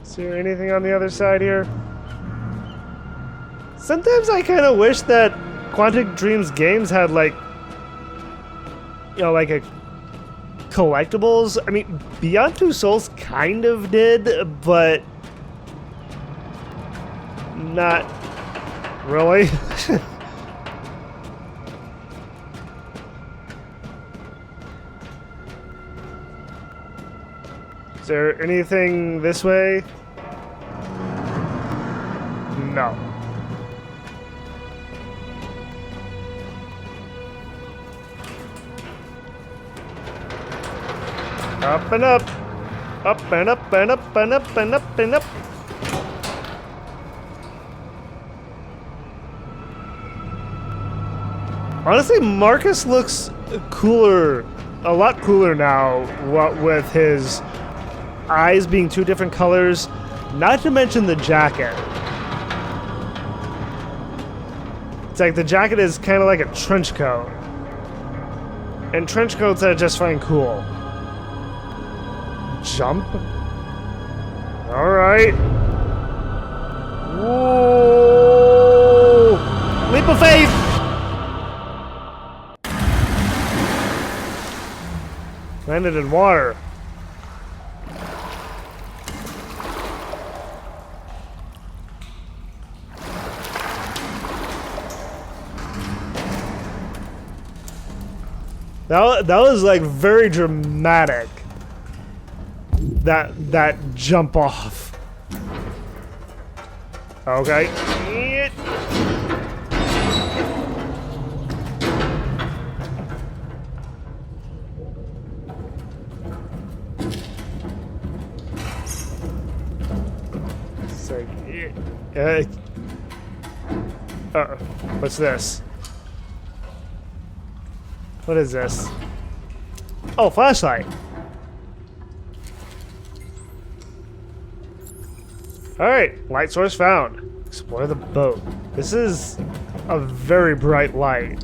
Is there anything on the other side here? Sometimes I kind of wish that Quantic Dream's games had like, you know, like a collectibles. I mean, Beyond Two Souls kind of did, but not really. Is there anything this way? No. Up and up. Up and up and up and up and up and up. Honestly, Markus looks cooler, a lot cooler now, what with his eyes being two different colors, not to mention the jacket. It's like the jacket is kind of like a trench coat. And trench coats I just find cool. Jump? Alright. Whoa! Leap of faith! Landed in water. That was like very dramatic. That jump off. Okay. So, what's this? What is this? Oh, flashlight. Alright, light source found. Explore the boat. This is a very bright light.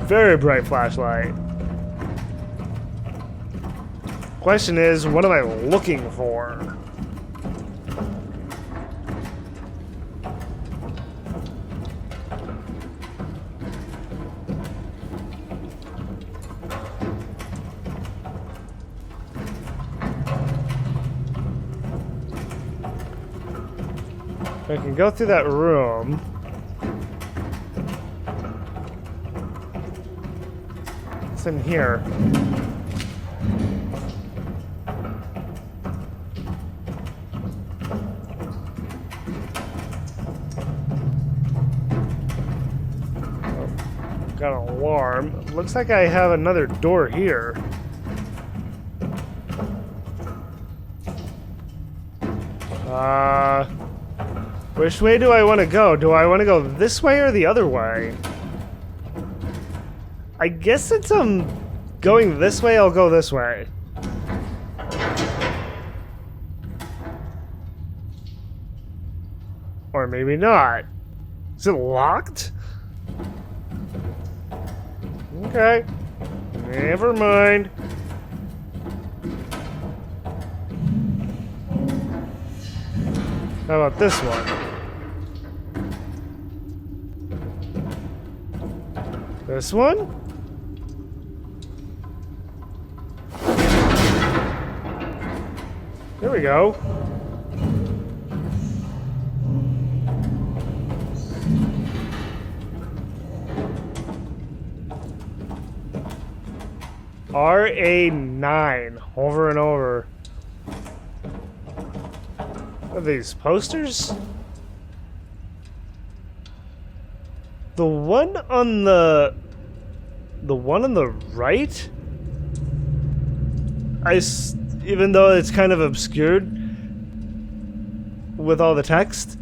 Very bright flashlight. Question is, what am I looking for? I can go through that room. What's in here? Oh, got an alarm. Looks like I have another door here. Which way do I want to go? Do I want to go this way or the other way? I guess since I'm going this way, I'll go this way. Or maybe not. Is it locked? Okay. Never mind. How about this one? This one? There we go. RA9 over and over. What are these posters? The one on the right, even though it's kind of obscured with all the text,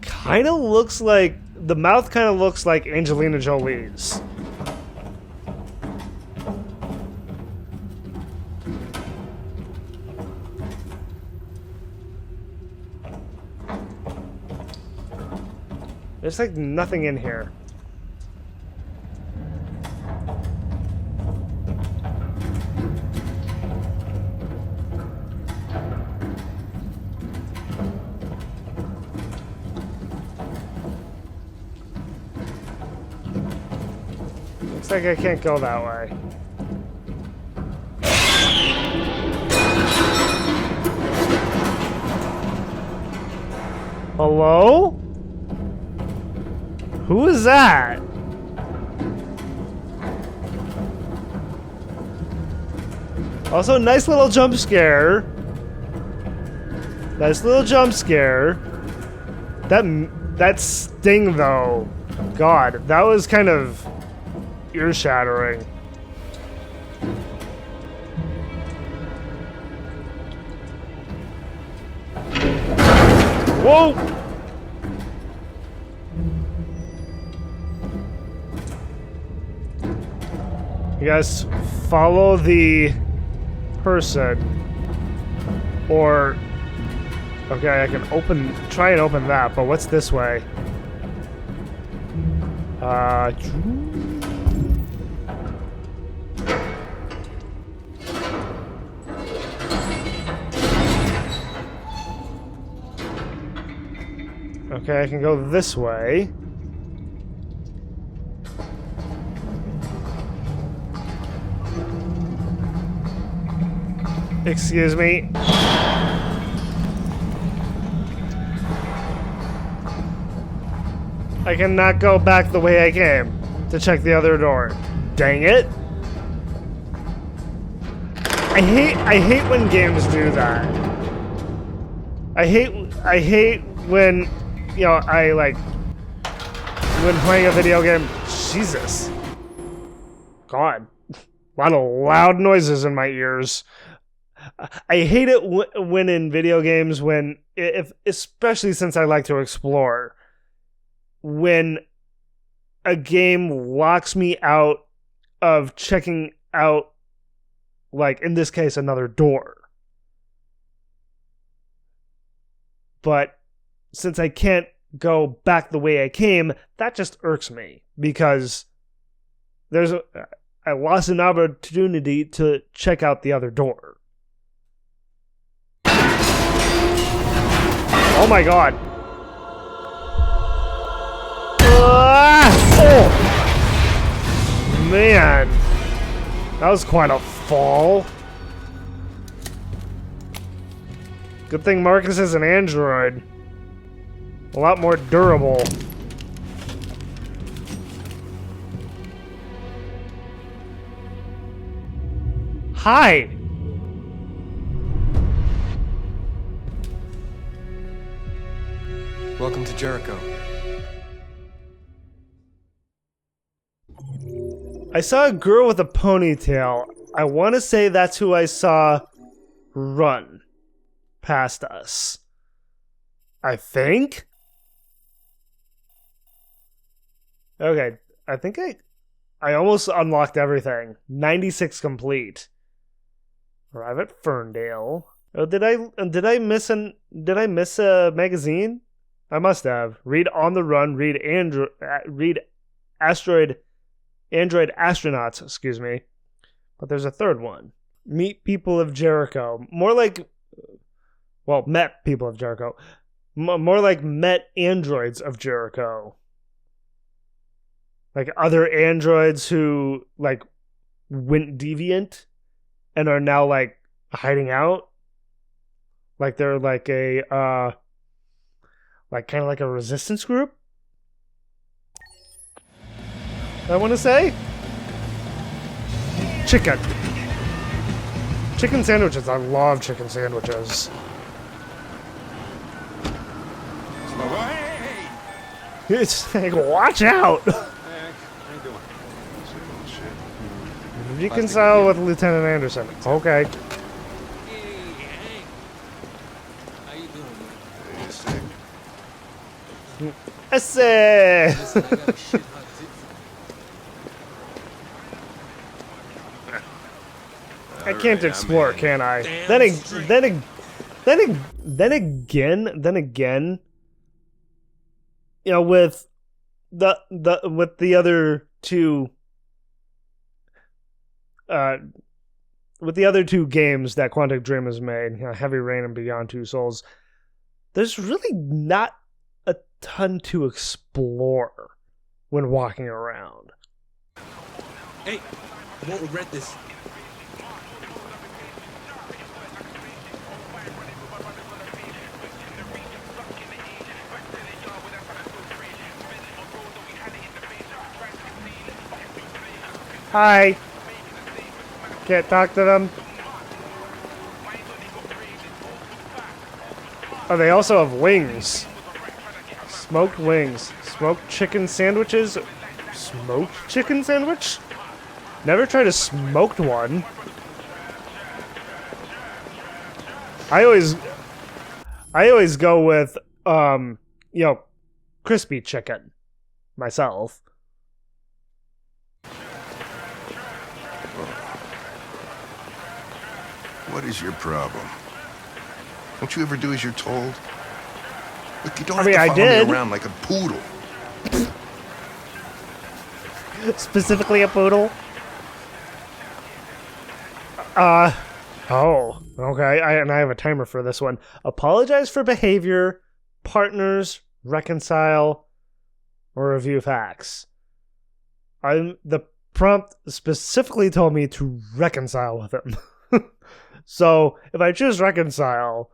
kind of looks like the mouth kind of looks like Angelina Jolie's. There's like nothing in here. Looks like I can't go that way. Hello? Who is that? Also, nice little jump scare. Nice little jump scare. That sting though. God, that was kind of ear-shattering. Whoa! You guys follow the person, or okay, I can try and open that, but what's this way? Okay, I can go this way. Excuse me. I cannot go back the way I came to check the other door. Dang it. I hate when games do that. I hate when, you know, when playing a video game. Jesus. God. A lot of loud noises in my ears. I hate it when in video games, especially since I like to explore, when a game locks me out of checking out, like in this case, another door. But since I can't go back the way I came, that just irks me because I lost an opportunity to check out the other door. Oh my god. Oh! Man. That was quite a fall. Good thing Markus is an android. A lot more durable. Hi! Welcome to Jericho. I saw a girl with a ponytail. I want to say that's who I saw run past us. I think? Okay, I think I almost unlocked everything. 96 complete. Arrive at Ferndale. Oh, did I miss a magazine? I must have. Read On the Run, read Android Astronauts, excuse me. But there's a third one. Meet People of Jericho. More like, well, Met People of Jericho. More like Met Androids of Jericho. Like other androids who, like, went deviant and are now, like, hiding out. Like they're like a, like kind of like a resistance group, I want to say. Chicken sandwiches. I love chicken sandwiches. It's like, watch out. Reconcile with Lieutenant Anderson. Okay. Essay. I can't explore, can I? Then again, you know, with the other two, with the other two games that Quantic Dream has made, you know, Heavy Rain and Beyond Two Souls, there's really not a ton to explore when walking around. Hey, I won't regret this. Hi. Can't talk to them. Oh, they also have wings. Smoked wings. Smoked chicken sandwiches. Smoked chicken sandwich? Never tried a smoked one. I always go with, you know, crispy chicken myself. What is your problem? Don't you ever do as you're told? Look, you don't have to follow me around like a poodle. Specifically a poodle? Oh, okay. And I have a timer for this one. Apologize for behavior. Partners reconcile, or review facts. The prompt specifically told me to reconcile with him. So if I choose reconcile,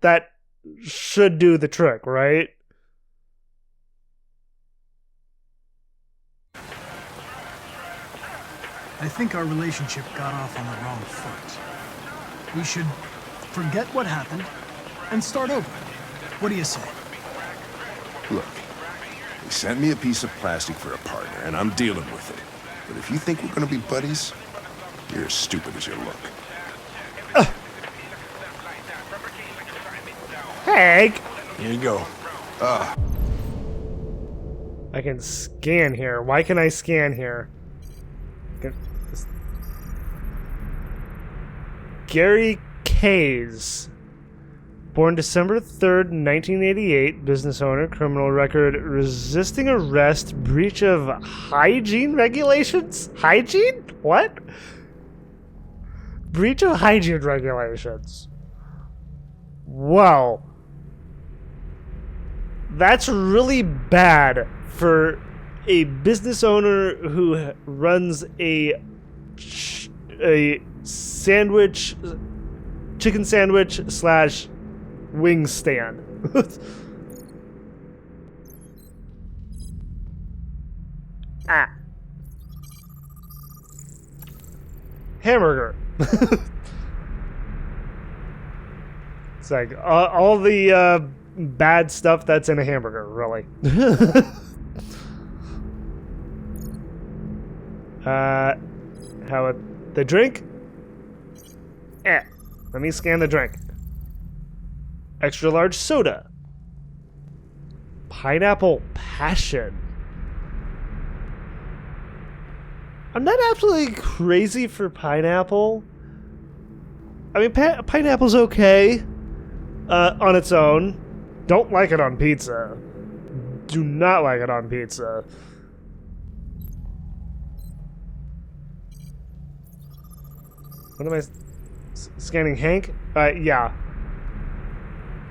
that should do the trick, right? I think our relationship got off on the wrong foot. We should forget what happened and start over. What do you say? Look, they sent me a piece of plastic for a partner, and I'm dealing with it. But if you think we're gonna be buddies, you're as stupid as you look. Hank! Here you go. I can scan here. Why can I scan here? Gary Kays. Born December 3rd, 1988. Business owner. Criminal record. Resisting arrest. Breach of hygiene regulations? Hygiene? What? Breach of hygiene regulations. Wow. That's really bad for a business owner who runs a sandwich, chicken sandwich / wing stand. Hamburger. It's like all the bad stuff that's in a hamburger, really. How about the drink? Let me scan the drink. Extra large soda. Pineapple passion. I'm not absolutely crazy for pineapple. I mean, pineapple's okay on its own. Don't like it on pizza. Do not like it on pizza. What am I scanning? Hank? Yeah.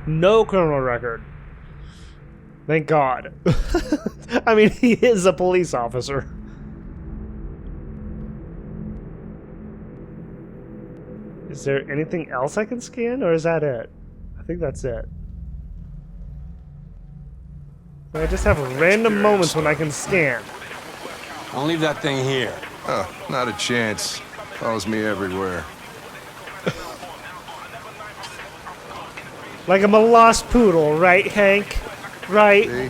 No criminal record. Thank God. I mean, he is a police officer. Is there anything else I can scan, or is that it? I think that's it. I just have random moments when I can scan. I'll leave that thing here. Oh, not a chance. Follows me everywhere. Like I'm a lost poodle, right, Hank? Right? See?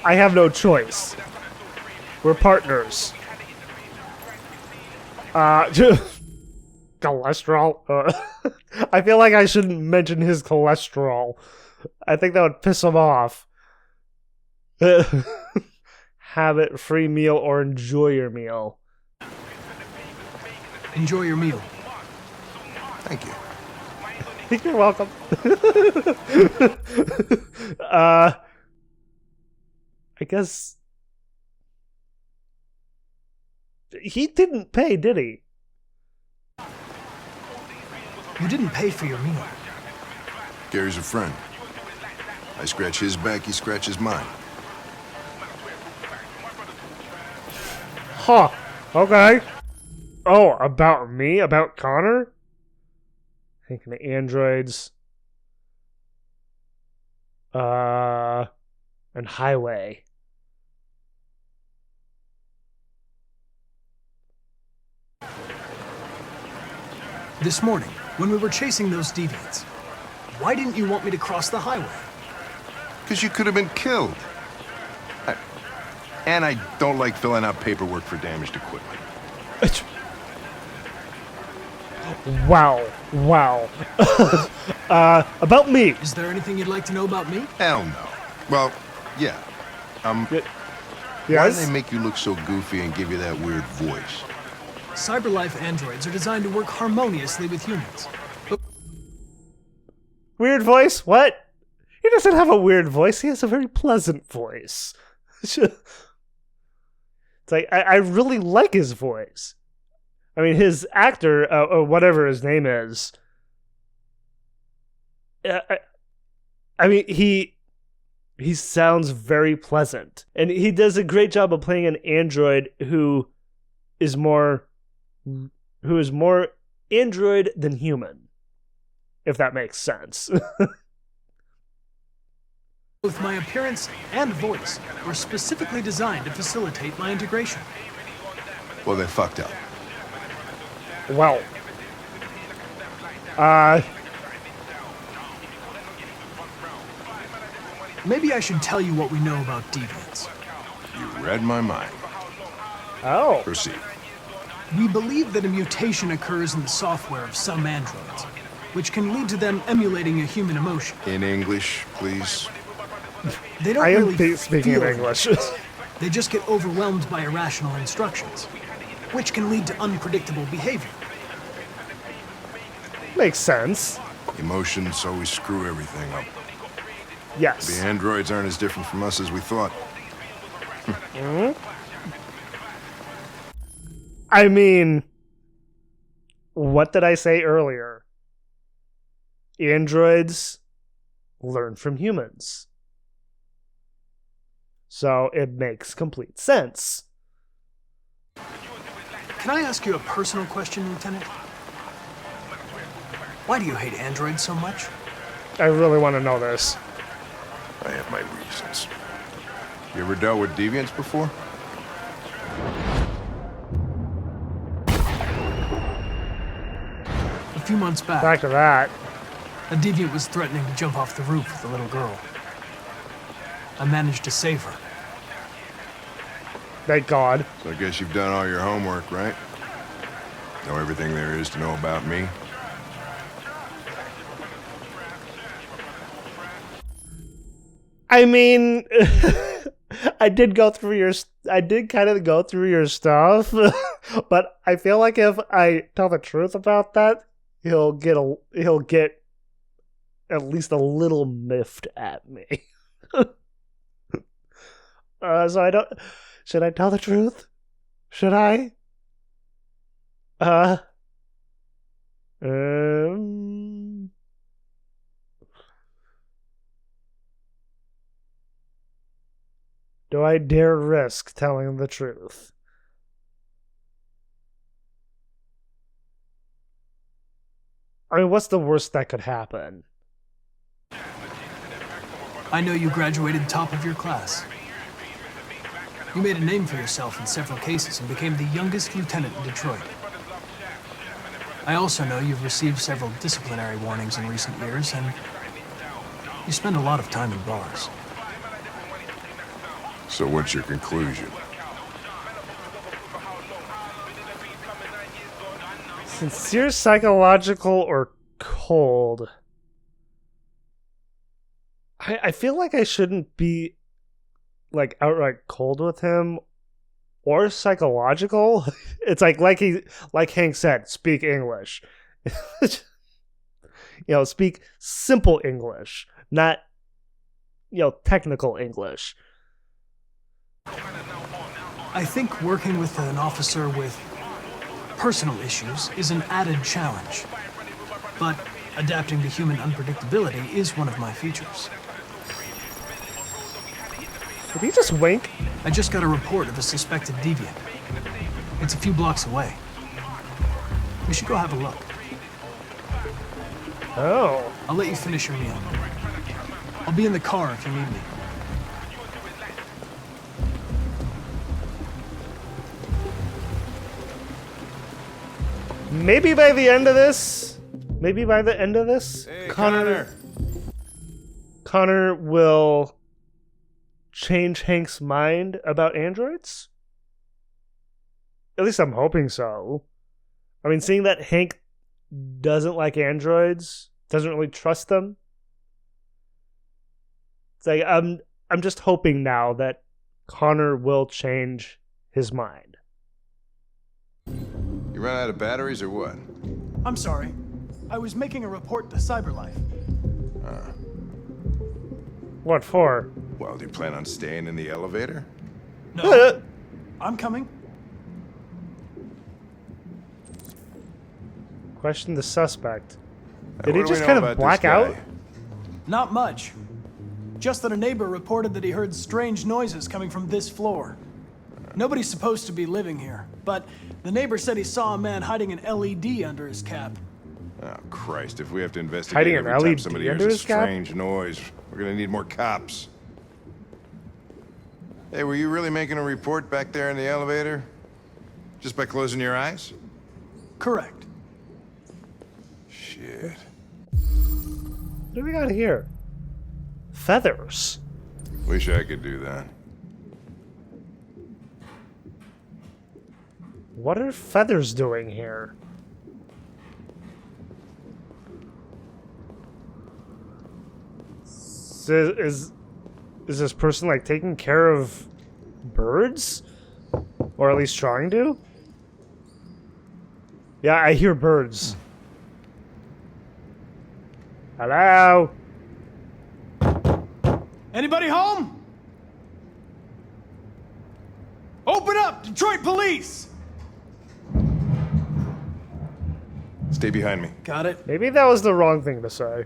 I have no choice. We're partners. Cholesterol. I feel like I shouldn't mention his cholesterol. I think that would piss him off. Have it, free meal, or enjoy your meal. Enjoy your meal. Thank you. You're welcome. I guess he didn't pay, did he? You didn't pay for your meal. Gary's a friend. I scratch his back, he scratches mine. Huh. Okay. Oh, about me? About Connor? Thinking of androids. And highway. This morning, when we were chasing those deviants, why didn't you want me to cross the highway? Because you could have been killed. And I don't like filling out paperwork for damaged equipment. Wow. Wow. About me. Is there anything you'd like to know about me? Hell no. Well, yeah. Yes? Why do they make you look so goofy and give you that weird voice? Cyberlife androids are designed to work harmoniously with humans. But weird voice? What? He doesn't have a weird voice. He has a very pleasant voice. It's like, I really like his voice. I mean, his actor, or whatever his name is. I mean, he sounds very pleasant, and he does a great job of playing an android who is more android than human, if that makes sense. Both my appearance and voice were specifically designed to facilitate my integration. Well, they fucked up. Well, maybe I should tell you what we know about deviants. You read my mind. Oh. Proceed. We believe that a mutation occurs in the software of some androids, which can lead to them emulating a human emotion. In English, please. They don't I am really speaking in feel English. They just get overwhelmed by irrational instructions, which can lead to unpredictable behavior. Makes sense. Emotions always screw everything up. Yes. The androids aren't as different from us as we thought. I mean, what did I say earlier? Androids learn from humans. So it makes complete sense. Can I ask you a personal question, Lieutenant? Why do you hate androids so much? I really want to know this. I have my reasons. You ever dealt with deviants before? A few months back, Back to that. a deviant was threatening to jump off the roof with a little girl. I managed to save her. Thank God. So I guess you've done all your homework, right? Know everything there is to know about me? I mean, I did kind of go through your stuff, but I feel like if I tell the truth about that, he'll get at least a little miffed at me. So I don't. Should I tell the truth? Should I? Do I dare risk telling the truth? I mean, what's the worst that could happen? I know you graduated top of your class. You made a name for yourself in several cases and became the youngest lieutenant in Detroit. I also know you've received several disciplinary warnings in recent years, and you spend a lot of time in bars. So what's your conclusion? Sincere, psychological, or cold? I feel like I shouldn't be like outright cold with him or psychological. It's like Hank said, speak English. Speak simple English, not technical English. I think working with an officer with personal issues is an added challenge, but adapting to human unpredictability is one of my features. Did he just wink? I just got a report of a suspected deviant. It's a few blocks away. We should go have a look. Oh. I'll let you finish your meal. I'll be in the car if you need me. Maybe by the end of this, Hey, Connor will change Hank's mind about androids? At least I'm hoping so. I mean, seeing that Hank doesn't like androids, doesn't really trust them. It's like I'm just hoping now that Connor will change his mind. You ran out of batteries or what? I'm sorry. I was making a report to CyberLife. What for? Well, do you plan on staying in the elevator? No. I'm coming. Question the suspect. Now, Did he what do we just know kind of about black this guy? out? Not much. Just that a neighbor reported that he heard strange noises coming from this floor. Nobody's supposed to be living here, but the neighbor said he saw a man hiding an LED under his cap. Oh, Christ, if we have to investigate Hiding an every time LED somebody hears under a his cap? strange noise, we're gonna need more cops. Hey, were you really making a report back there in the elevator? Just by closing your eyes? Correct. Shit. What do we got here? Feathers. Wish I could do that. What are feathers doing here? Is this person like taking care of birds? Or at least trying to? Yeah, I hear birds. Hello? Anybody home? Open up, Detroit police! Stay behind me. Got it. Maybe that was the wrong thing to say.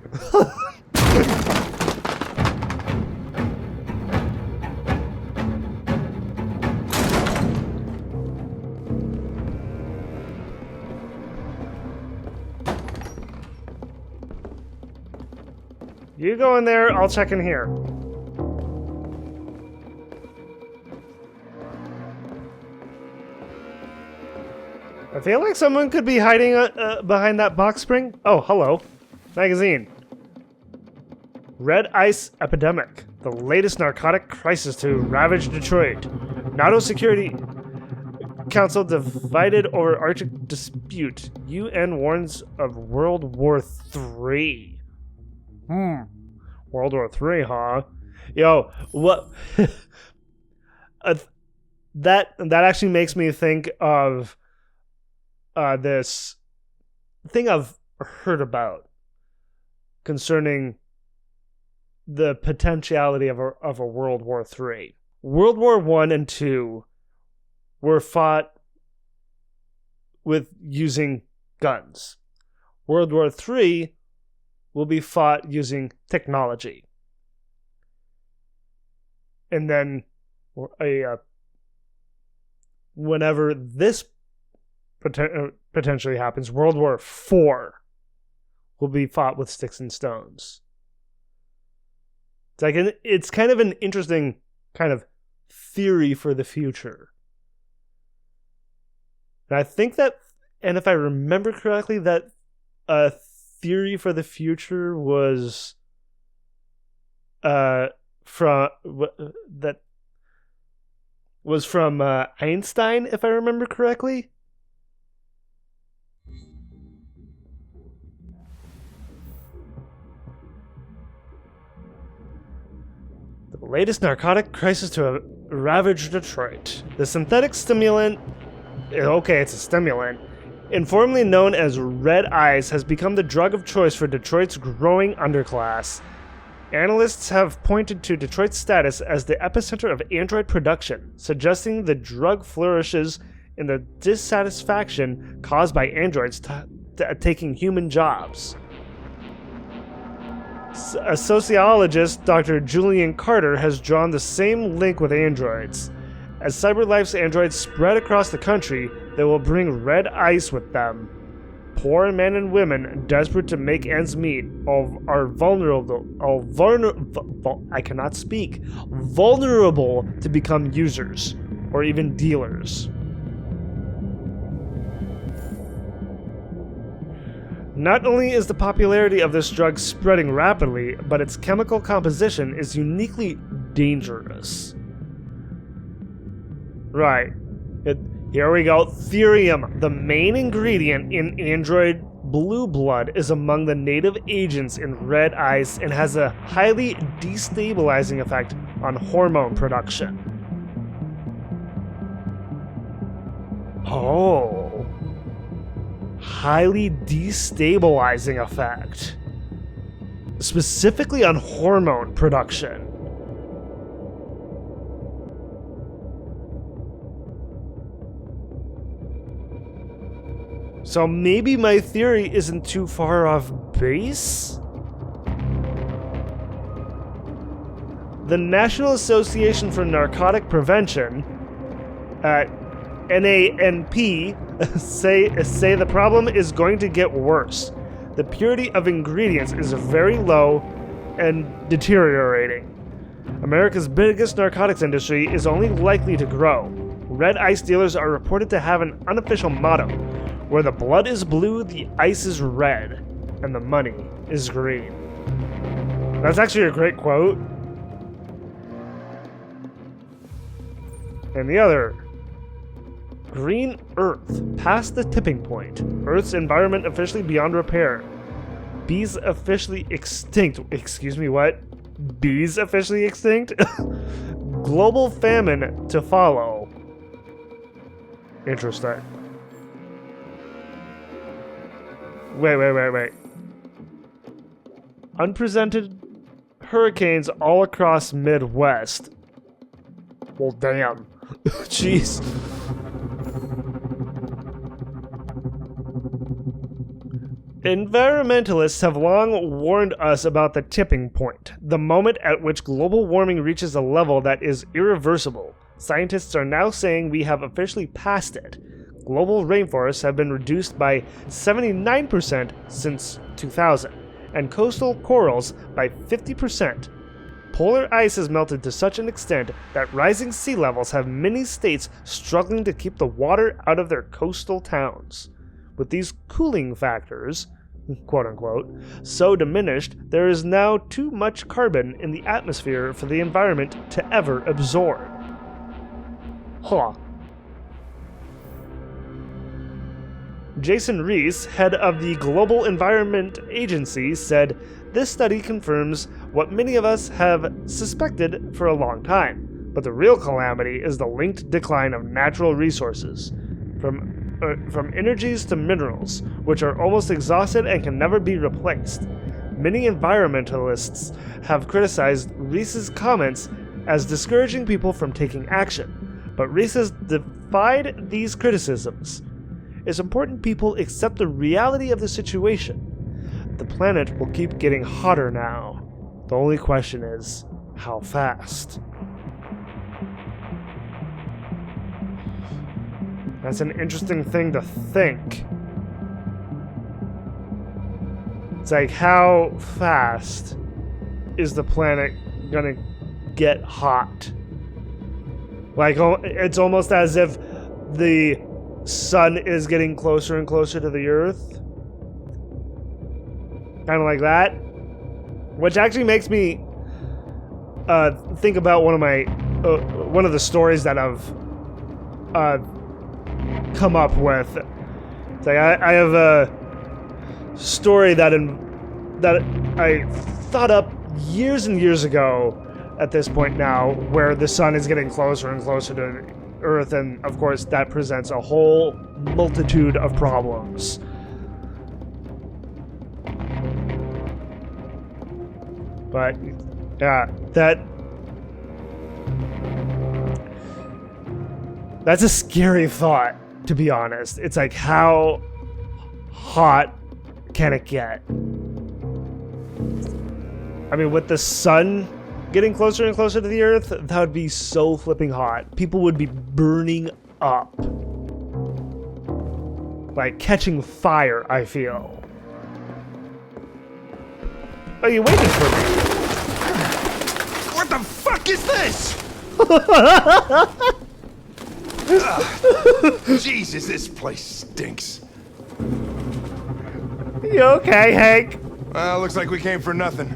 You go in there, I'll check in here. I feel like someone could be hiding behind that box spring. Oh, hello. Magazine. Red Ice Epidemic. The latest narcotic crisis to ravage Detroit. NATO Security Council divided over Arctic dispute. UN warns of World War III. World War III, huh? Yo, what? That actually makes me think of this thing I've heard about concerning the potentiality of a World War III. World War I and II were fought with using guns. World War III will be fought using technology. And then whenever this potentially happens, World War IV will be fought with sticks and stones. It's kind of an interesting kind of theory for the future. And I think that, and if I remember correctly, that theory for the future was from Einstein, if I remember correctly. The latest narcotic crisis to ravage Detroit. The synthetic stimulant, okay, it's a stimulant, informally known as Red Ice, has become the drug of choice for Detroit's growing underclass. Analysts have pointed to Detroit's status as the epicenter of android production, suggesting the drug flourishes in the dissatisfaction caused by androids taking human jobs. A sociologist, Dr. Julian Carter, has drawn the same link with androids. As CyberLife's androids spread across the country, they will bring red ice with them. Poor men and women, desperate to make ends meet, are vulnerable to become users, or even dealers. Not only is the popularity of this drug spreading rapidly, but its chemical composition is uniquely dangerous. Right. Here we go. Therium, the main ingredient in android blue blood, is among the native agents in red ice and has a highly destabilizing effect on hormone production. Oh. Highly destabilizing effect. Specifically on hormone production. So maybe my theory isn't too far off base? The National Association for Narcotic Prevention, NANP, say the problem is going to get worse. The purity of ingredients is very low and deteriorating. America's biggest narcotics industry is only likely to grow. Red ice dealers are reported to have an unofficial motto: where the blood is blue, the ice is red, and the money is green. That's actually a great quote. And the other: green Earth, past the tipping point. Earth's environment officially beyond repair. Bees officially extinct. Excuse me, what? Bees officially extinct? Global famine to follow. Interesting. Wait. Unprecedented hurricanes all across Midwest. Well, damn. Jeez. Environmentalists have long warned us about the tipping point, the moment at which global warming reaches a level that is irreversible. Scientists are now saying we have officially passed it. Global rainforests have been reduced by 79% since 2000, and coastal corals by 50%. Polar ice has melted to such an extent that rising sea levels have many states struggling to keep the water out of their coastal towns. With these cooling factors, quote-unquote, so diminished, there is now too much carbon in the atmosphere for the environment to ever absorb. Huh. Jason Reese, head of the Global Environment Agency, said, "This study confirms what many of us have suspected for a long time, but the real calamity is the linked decline of natural resources, from energies to minerals, which are almost exhausted and can never be replaced." Many environmentalists have criticized Reese's comments as discouraging people from taking action, but Reese has defied these criticisms. It's important people accept the reality of the situation. The planet will keep getting hotter now. The only question is, how fast? That's an interesting thing to think. It's like, how fast is the planet gonna get hot? Like, it's almost as if the sun is getting closer and closer to the Earth. Kind of like that. Which actually makes me think about one of the stories that I've come up with. It's like I have a story that I thought up years and years ago at this point now, where the sun is getting closer and closer to Earth, and of course that presents a whole multitude of problems. But yeah, that's a scary thought, to be honest. It's like, how hot can it get? I mean, with the sun getting closer and closer to the Earth, that would be so flipping hot. People would be burning up. Like catching fire, I feel. Oh, you waited for me. What the fuck is this? Jesus, this place stinks. You okay, Hank? Well, looks like we came for nothing.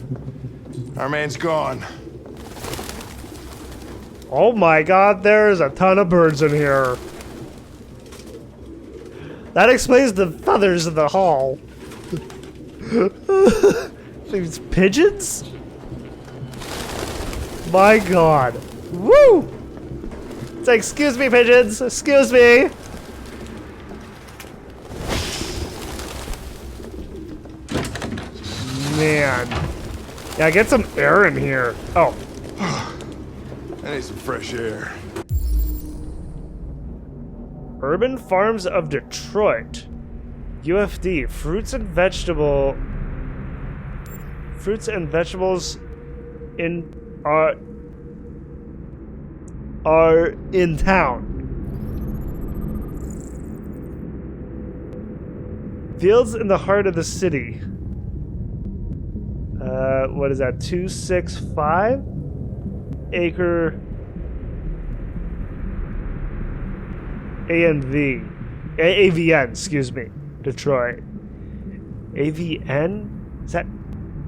Our man's gone. Oh my god, there's a ton of birds in here. That explains the feathers in the hall. These pigeons? My god. Woo! It's like, excuse me, pigeons. Excuse me. Man. Yeah, get some air in here. Oh. I need some fresh air. Urban Farms of Detroit. UFD. Fruits and vegetables are in town. Fields in the heart of the city. What is that? 265 acre AVN, excuse me, Detroit. AVN? Is that?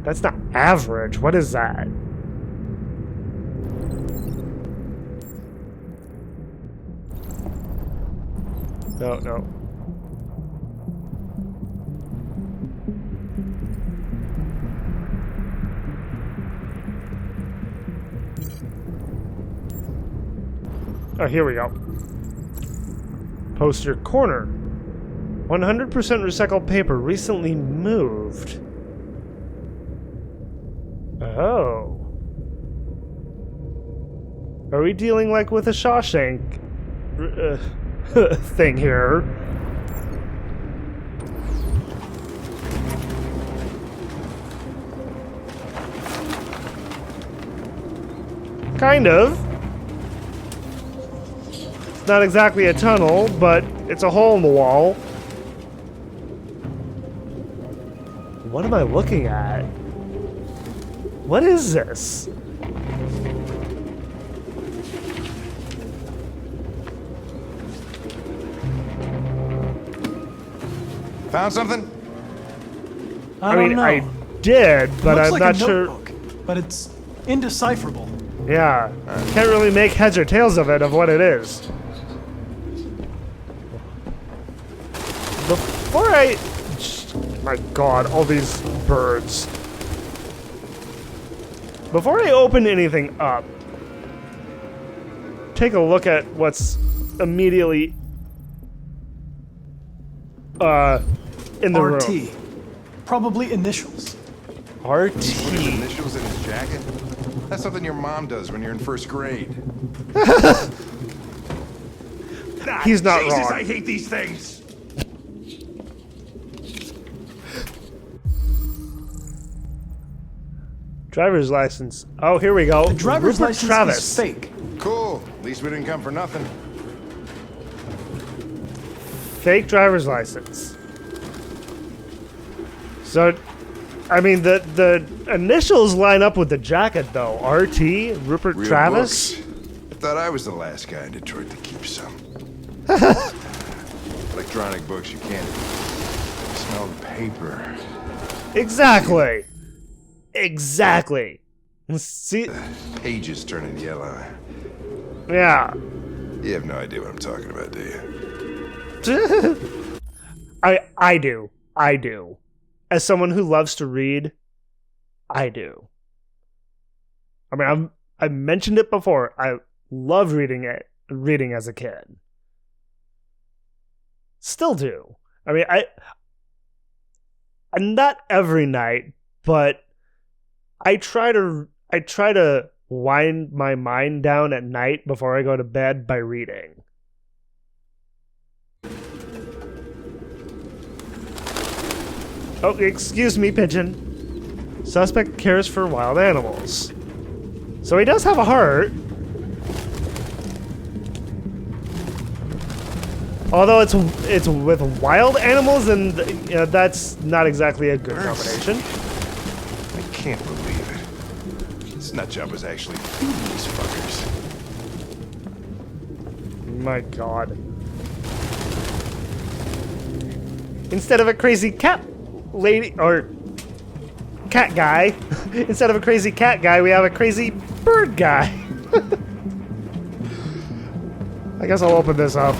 That's not average. What is that? No. Oh, here we go. Poster corner. 100% recycled paper recently moved. Oh. Are we dealing like with a Shawshank thing here? Kind of. It's not exactly a tunnel, but it's a hole in the wall. What am I looking at? What is this? Found something? I mean, I did, but I'm like not a sure. notebook, but it's indecipherable. Yeah, can't really make heads or tails of it, of what it is. Before I... My god, all these birds. Before I open anything up, take a look at what's immediately in the RT. room. Probably initials. RT. His initials in his jacket? That's something your mom does when you're in first grade. He's not Jesus, wrong. I hate these things. Driver's license. Oh, here we go. The driver's Rupert license Travis. is fake. Cool. At least we didn't come for nothing. Fake driver's license. So, I mean, the initials line up with the jacket, though. RT, Rupert Real Travis. books. I thought I was the last guy in Detroit to keep some. Electronic books, you can't smell the paper. Exactly. Exactly. See? Pages turning yellow. Yeah. You have no idea what I'm talking about, do you? I do. I do. As someone who loves to read, I do. I mean, I mentioned it before. I loved reading as a kid. Still do. I mean, not every night, but I try to wind my mind down at night before I go to bed by reading. Oh, excuse me, pigeon. Suspect cares for wild animals. So he does have a heart. Although it's with wild animals, and that's not exactly a good combination. I can't believe it. This nutjob was actually feeding these fuckers. My god. Instead of a crazy cat lady, or cat guy, instead of a crazy cat guy, we have a crazy bird guy. I guess I'll open this up.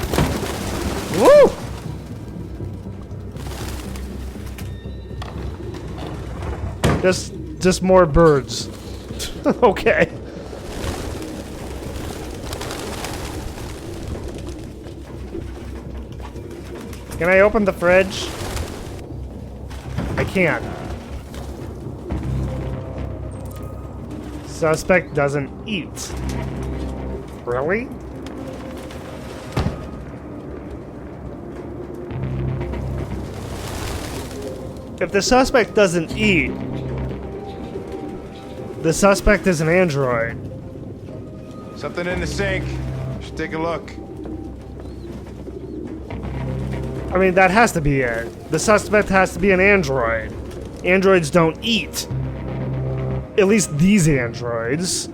Woo! Just more birds. Okay. Can I open the fridge? I can't. Suspect doesn't eat. Really? If the suspect doesn't eat, the suspect is an android. Something in the sink. take a look. I mean, that has to be it. The suspect has to be an android. Androids don't eat. At least these androids.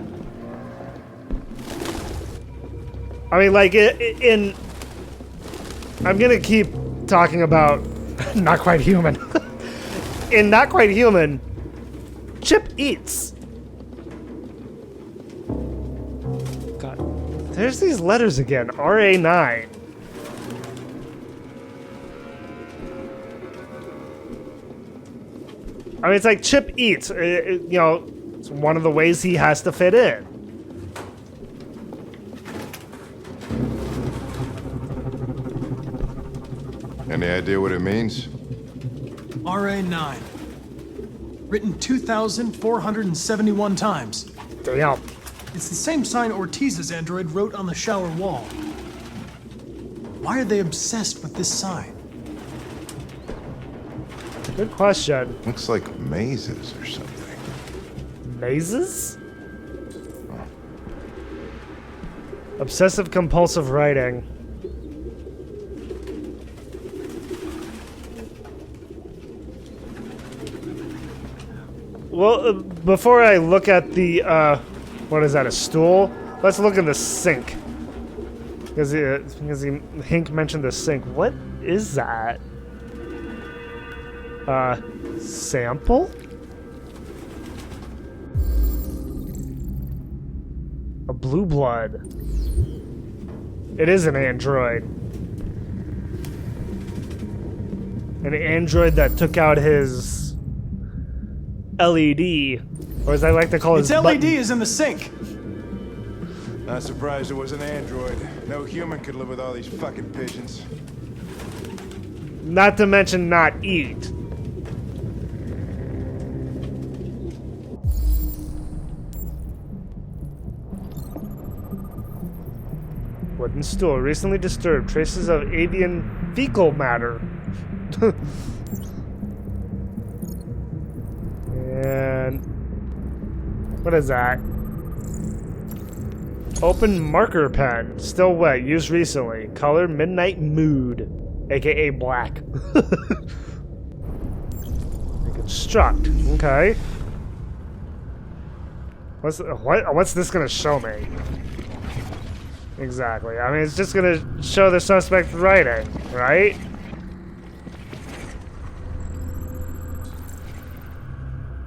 I mean, like, in... I'm gonna keep talking about Not Quite Human. In Not Quite Human, Chip eats. God, there's these letters again. RA9. I mean, it's like Chip eats. You know, it's one of the ways he has to fit in. Any idea what it means? RA9. Written 2,471 times. Damn. It's the same sign Ortiz's android wrote on the shower wall. Why are they obsessed with this sign? Good question. Looks like mazes or something. Mazes? Obsessive compulsive writing. Well, before I look at the, what is that, a stool? Let's look in the sink. Because Hank mentioned the sink. What is that? Sample? A blue blood. It is an android. An android that took out his LED, or as I like to call its his LED button. is in the sink. Not surprised it was an android. No human could live with all these fucking pigeons. Not to mention not eat. Wooden stool recently disturbed. Traces of avian fecal matter. And what is that? Open marker pen. Still wet. Used recently. Color midnight mood, aka black. Reconstruct. Okay. What's this gonna show me? Exactly. I mean, it's just gonna show the suspect writing, right?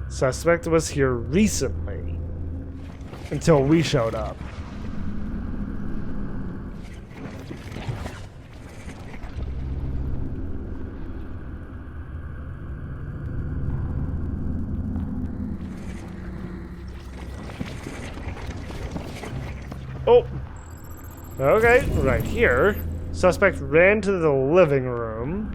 Suspect was here recently, until we showed up. Oh! Okay, right here. Suspect ran to the living room.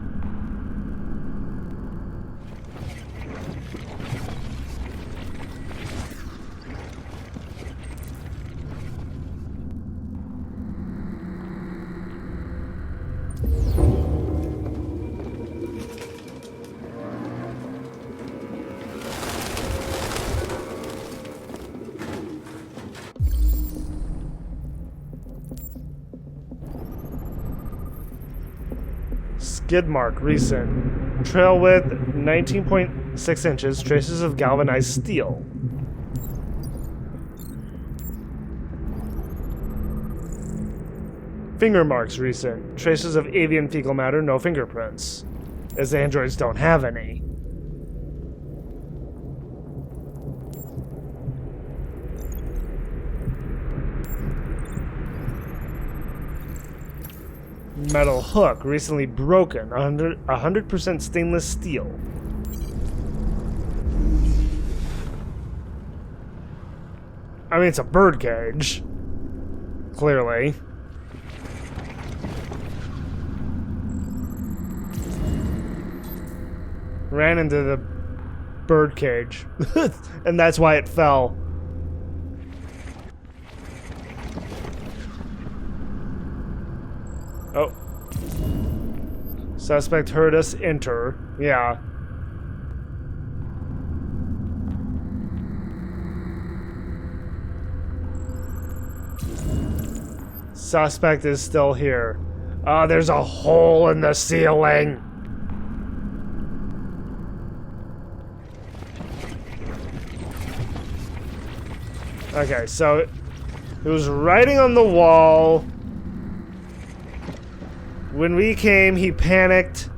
Skid mark, recent. Trail width 19.6 inches, traces of galvanized steel. Finger marks, recent. Traces of avian fecal matter, no fingerprints. As androids don't have any. Metal hook, recently broken, 100% stainless steel. I mean, it's a bird cage. Clearly. Ran into the bird cage. And that's why it fell. Oh. Suspect heard us enter. Yeah. suspect is still here. Oh, there's a hole in the ceiling. Okay, so it was writing on the wall. When we came, he panicked,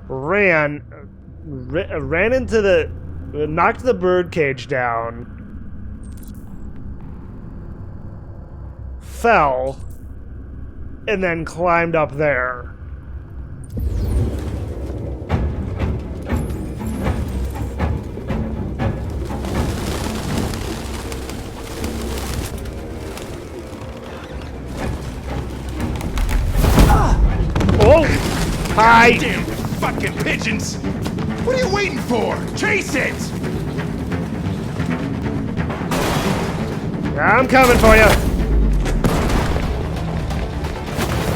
ran into the, knocked the birdcage down, fell, and then climbed up there. Oh! Hi! Damn fucking pigeons! What are you waiting for? Chase it! I'm coming for you.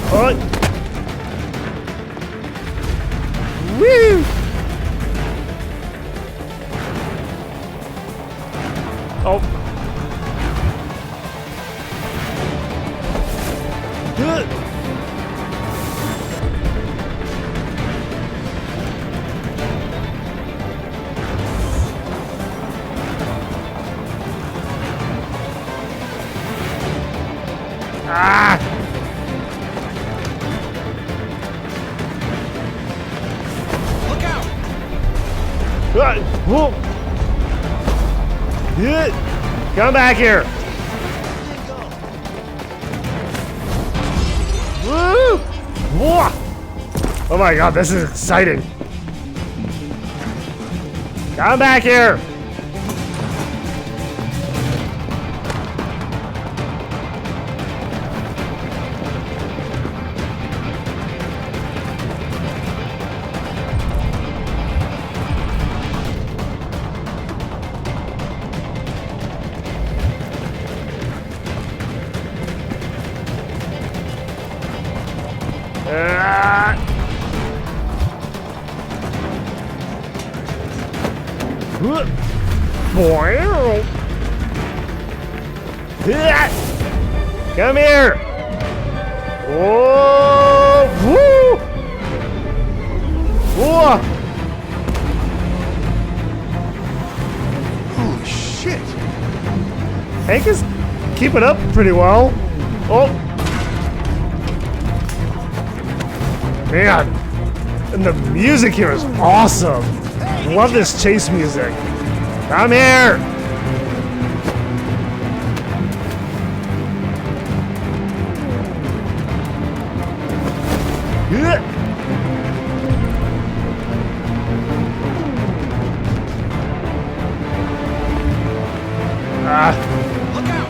Oh! Woo! Oh! Good. Ah! Look out! Whoa! Good. Come back here! Woo! Whoa! Oh my god, this is exciting! Come back here! Come here! Whoa! Woo! Whoa! Holy shit! Hank is keeping up pretty well. Oh! Man! And the music here is awesome! Love this chase music. Come here! Look out!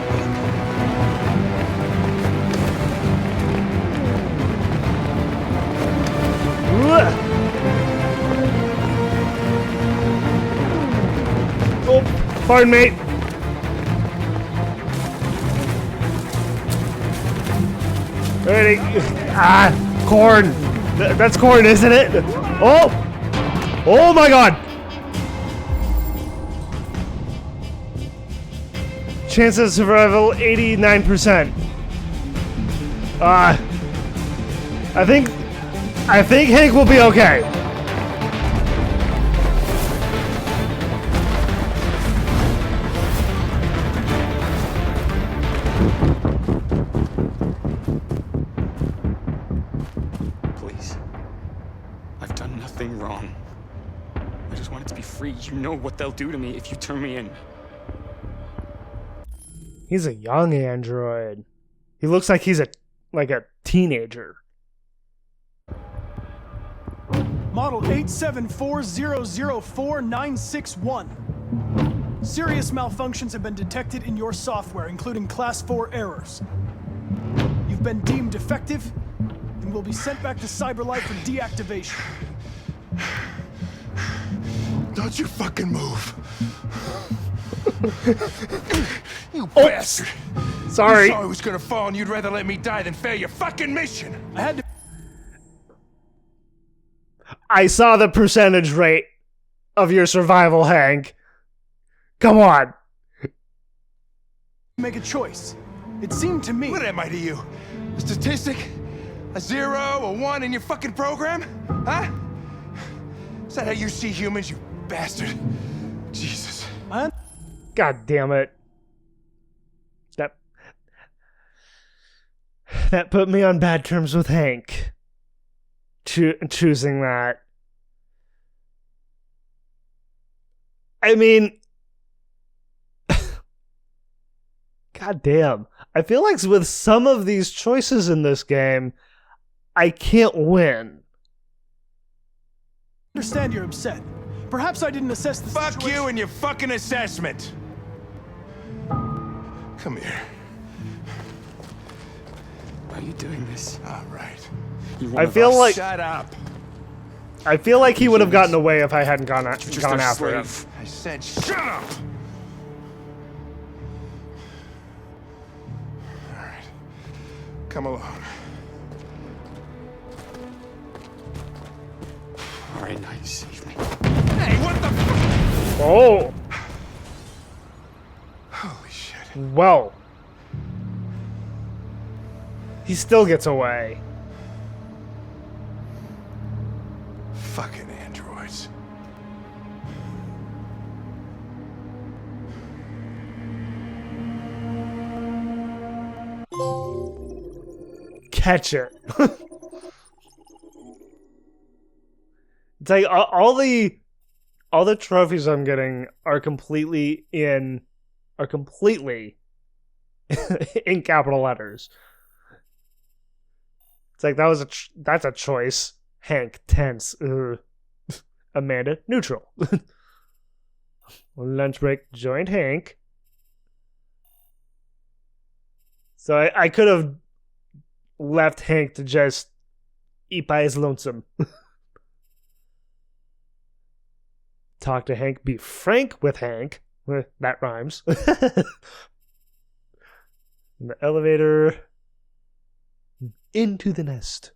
Oh, pardon me. Ready? Corn. That's corn, isn't it? Oh! Oh my god! Chance of survival 89%. I think Hank will be okay. Please. I've done nothing wrong. I just wanted to be free. You know what they'll do to me if you turn me in. He's a young android. He looks like he's a teenager. Model 874004961. Serious malfunctions have been detected in your software, including Class 4 errors. You've been deemed defective and will be sent back to CyberLife for deactivation. Don't you fucking move. You bastard! Sorry. You saw I was gonna fall and you'd rather let me die than fail your fucking mission! I had to... I saw the percentage rate of your survival, Hank. Come on. Make a choice. It seemed to me... What am I to you? A statistic? A 0, a 1 in your fucking program? Huh? Is that how you see humans, you bastard? Jesus. God damn it. That put me on bad terms with Hank. Choosing that. I mean, God damn. I feel like with some of these choices in this game, I can't win. I understand you're upset. Perhaps I didn't assess the Fuck situation. you and your fucking assessment. Come here. Why are you doing this? All right. I feel like Shut up. I feel like he would have gotten away if I hadn't gone after him. I said shut up. All right. Come along. All right, now you save me. Hey, what the fuck? Oh. Holy shit. Well. He still gets away. Fucking androids. Catch it. It's like all the trophies I'm getting are completely in capital letters. It's like that's a choice. Hank, tense. Amanda, neutral. Lunch break, joined Hank. So I could have left Hank to just eat by his lonesome. Talk to Hank, be frank with Hank. That rhymes. In the elevator. Into the nest.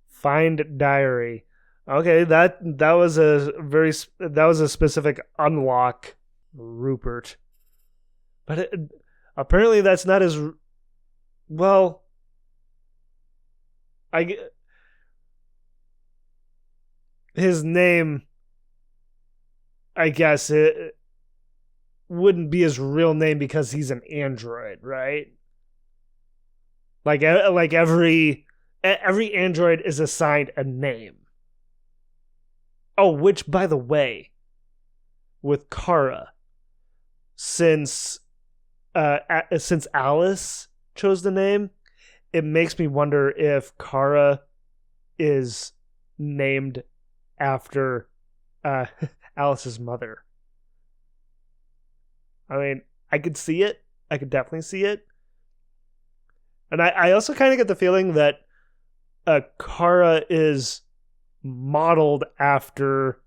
Find diary. Okay, that was a specific unlock, Rupert. But apparently that's not as well. His name, I guess it wouldn't be his real name because he's an android, right? Like every android is assigned a name. Oh, which, by the way, with Kara, since Alice chose the name, it makes me wonder if Kara is named after Alice's mother. I mean, I could see it. I could definitely see it. And I also kind of get the feeling that Kara is modeled after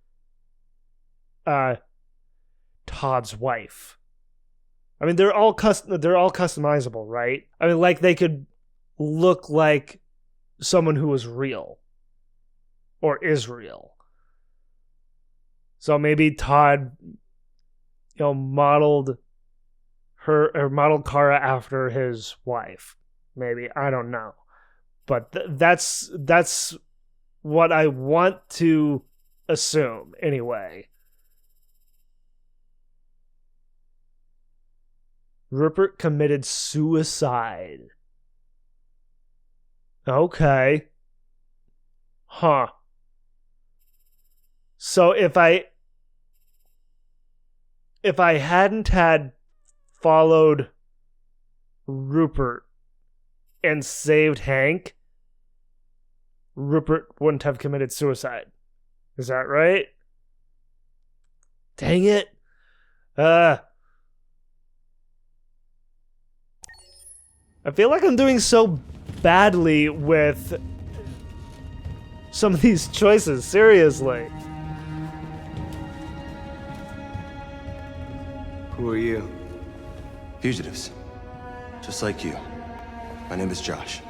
Todd's wife. I mean, they're all customizable, right? I mean, like they could look like someone who was real or is real. So maybe Todd, modeled Kara after his wife. Maybe, I don't know, but that's what I want to assume anyway. Rupert committed suicide. Okay. Huh. So if I hadn't had followed Rupert and saved Hank, Rupert wouldn't have committed suicide. Is that right? Dang it. I feel like I'm doing so badly with some of these choices, seriously. Who are you? Fugitives. Just like you. My name is Josh.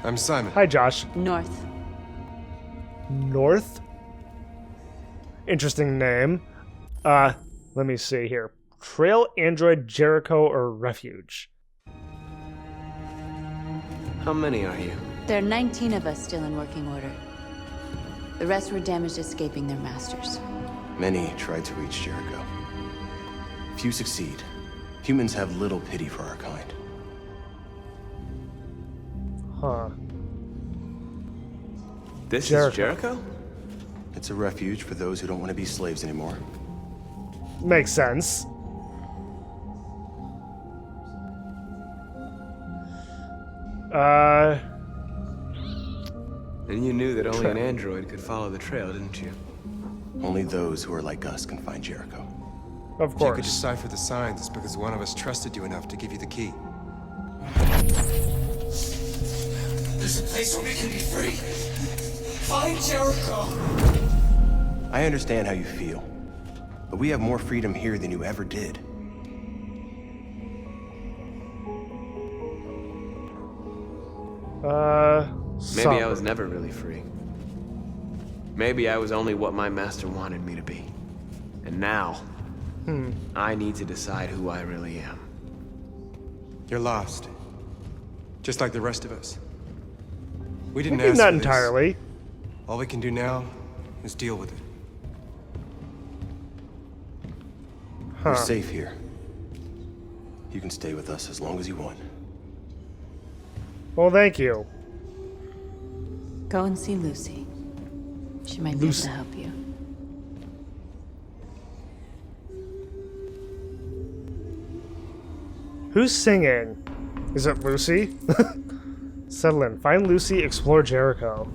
I'm Simon. Hi, Josh. North. North? Interesting name. Let me see here. Trail android Jericho or Refuge. How many are you? There are 19 of us still in working order. The rest were damaged escaping their masters. Many tried to reach Jericho. Few succeed. Humans have little pity for our kind. Huh. This is Jericho? It's a refuge for those who don't want to be slaves anymore. Makes sense. And you knew that only an android could follow the trail, didn't you? Only those who are like us can find Jericho. Of If you could course. decipher the signs, it's because one of us trusted you enough to give you the key. There's a place where we can be free. Find Jericho. I understand how you feel, but we have more freedom here than you ever did. Maybe I was never really free. Maybe I was only what my master wanted me to be. And now, I need to decide who I really am. You're lost. Just like the rest of us. We didn't Maybe ask not for this. entirely. All we can do now is deal with it. You're safe here. You can stay with us as long as you want. Well, thank you. Go and see Lucy. She might be able to help you. Who's singing? Is it Lucy? Settle in. Find Lucy, explore Jericho.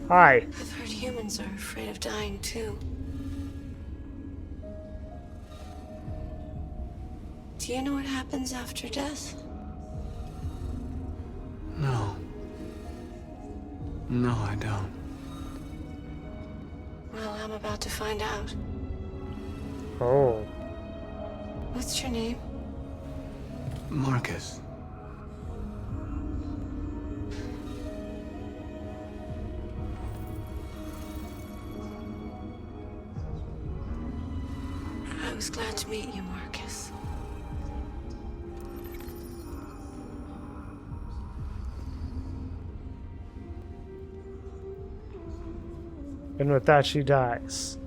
Hi. I've heard humans are afraid of dying too. Do you know what happens after death? No. No, I don't. Well, I'm about to find out. Oh. What's your name? Markus. I was glad to meet you, Markus. And with that, she dies.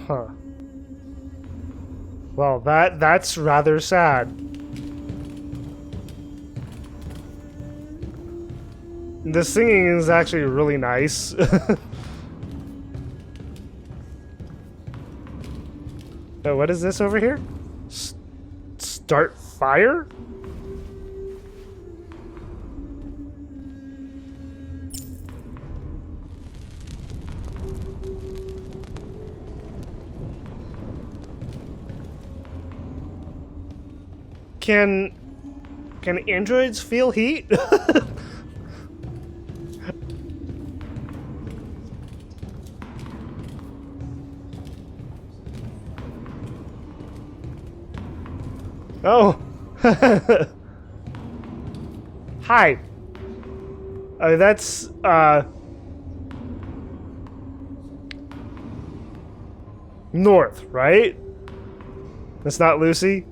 Huh. Well, that's rather sad. The singing is actually really nice. Oh, what is this over here? Start fire? Can androids feel heat? Oh. Hi. Oh, that's North, right? That's not Lucy?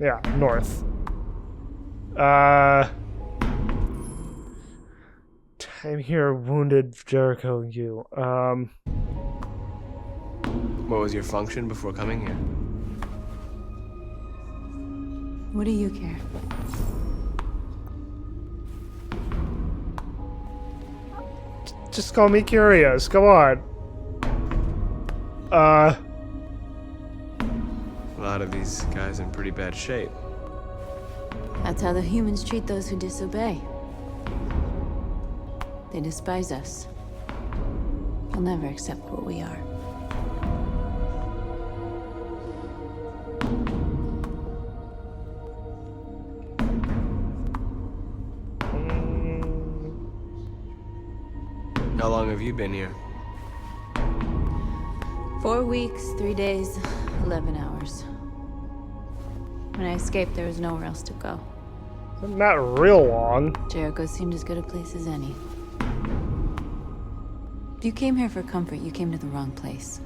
Yeah, North. I'm here, wounded Jericho, you. What was your function before coming here? What do you care? Just call me curious. Come on. A lot of these guys in pretty bad shape. That's how the humans treat those who disobey. They despise us. They'll never accept what we are. How long have you been here? 4 weeks, 3 days, 11 hours. When I escaped, there was nowhere else to go. Not real long. Jericho seemed as good a place as any. If you came here for comfort, you came to the wrong place.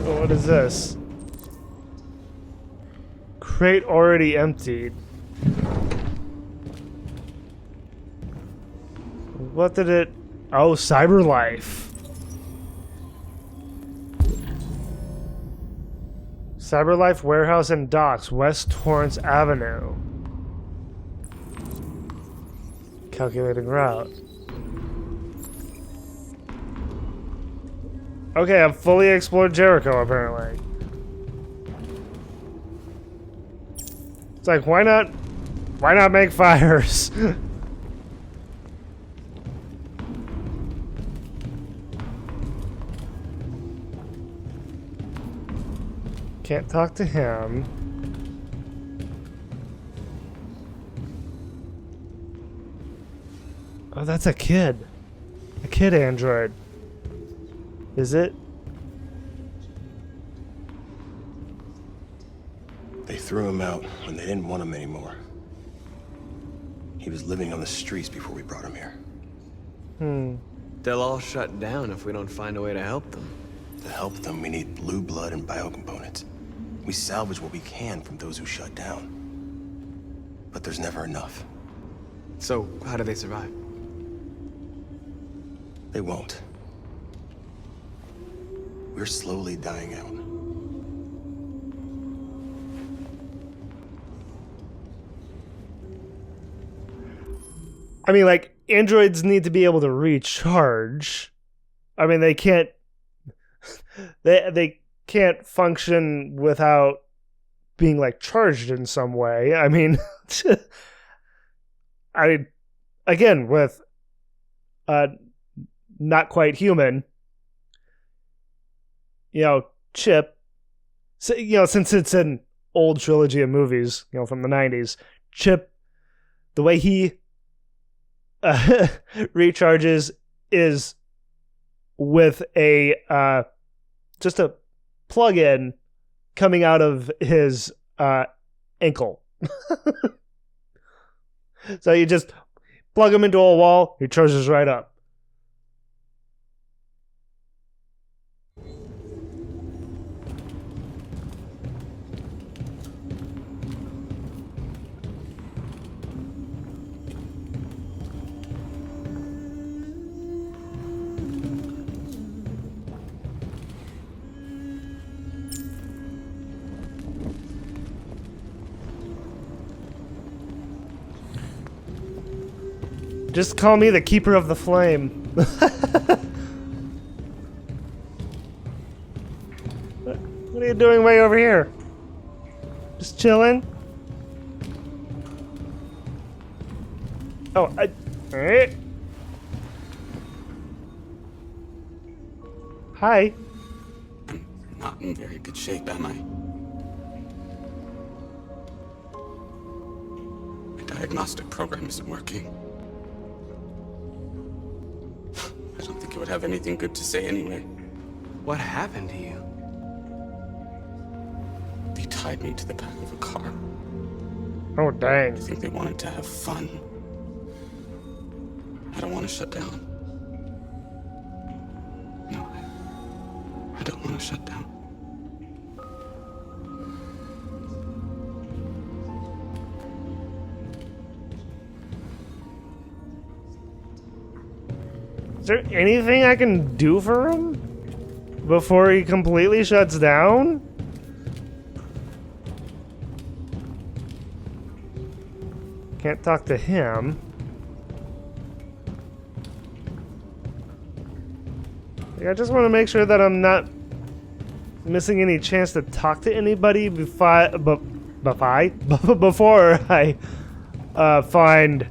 What is this? Crate already emptied. What did it... Oh, CyberLife. CyberLife Warehouse and Docks, West Torrance Avenue. Calculating route. Okay, I've fully explored Jericho, apparently. It's like, why not make fires? Can't talk to him. Oh, that's a kid. A kid android. Is it? They threw him out when they didn't want him anymore. He was living on the streets before we brought him here. They'll all shut down if we don't find a way to help them. To help them, we need blue blood and biocomponents. We salvage what we can from those who shut down. But there's never enough. So, how do they survive? They won't. We're slowly dying out. I mean, like, androids need to be able to recharge. I mean, they can't... They can't function without being, like, charged in some way. I mean... again, with... not quite human... You know, Chip, you know, since it's an old trilogy of movies, you know, from the 90s, Chip, the way he recharges is with a, just a plug-in coming out of his ankle. So you just plug him into a wall, he charges right up. Just call me the Keeper of the Flame. What are you doing way over here? Just chilling? Oh, alright. Hi. I'm not in very good shape, am I? My diagnostic program isn't working. I don't think it would have anything good to say anyway. What happened to you? They tied me to the back of a car. Oh, dang. I think they wanted to have fun. I don't want to shut down. No, I don't want to shut down. Is there anything I can do for him before he completely shuts down? Can't talk to him. I just want to make sure that I'm not missing any chance to talk to anybody before I find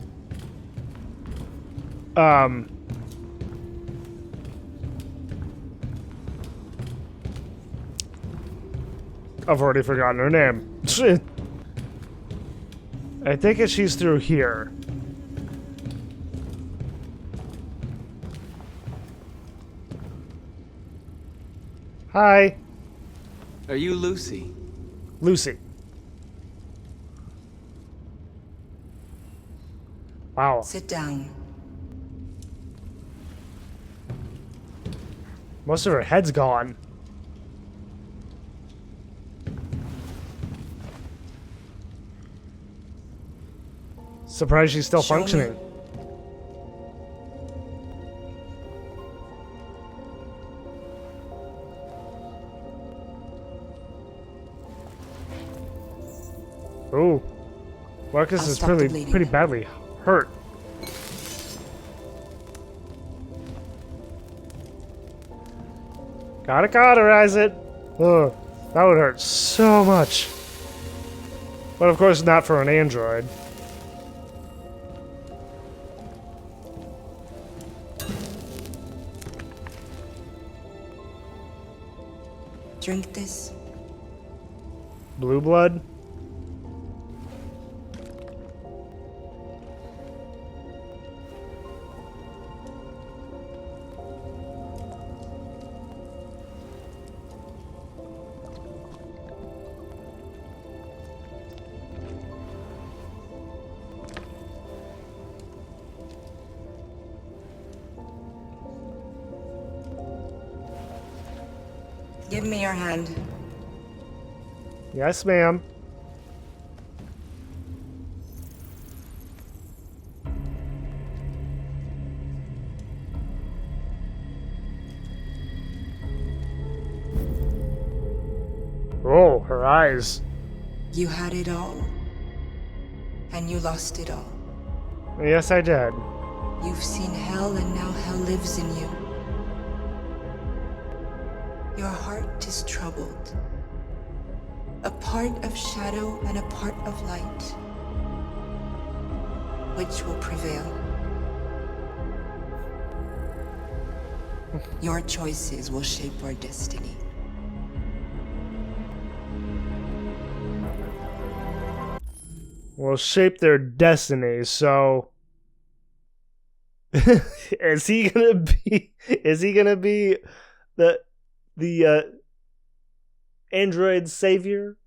I've already forgotten her name. I think she's through here. Hi. Are you Lucy? Lucy. Wow. Sit down. Most of her head's gone. Surprised she's still functioning. Oh, Markus is pretty badly hurt. Gotta cauterize it. Ugh, that would hurt so much. But of course not for an android. Drink this. Blue blood? Give me your hand. Yes, ma'am. Oh, her eyes. You had it all. And you lost it all. Yes, I did. You've seen hell, and now hell lives in you. Your heart is troubled. A part of shadow and a part of light. Which will prevail? Your choices will shape our destiny. Will shape their destiny, so is he gonna be the android savior?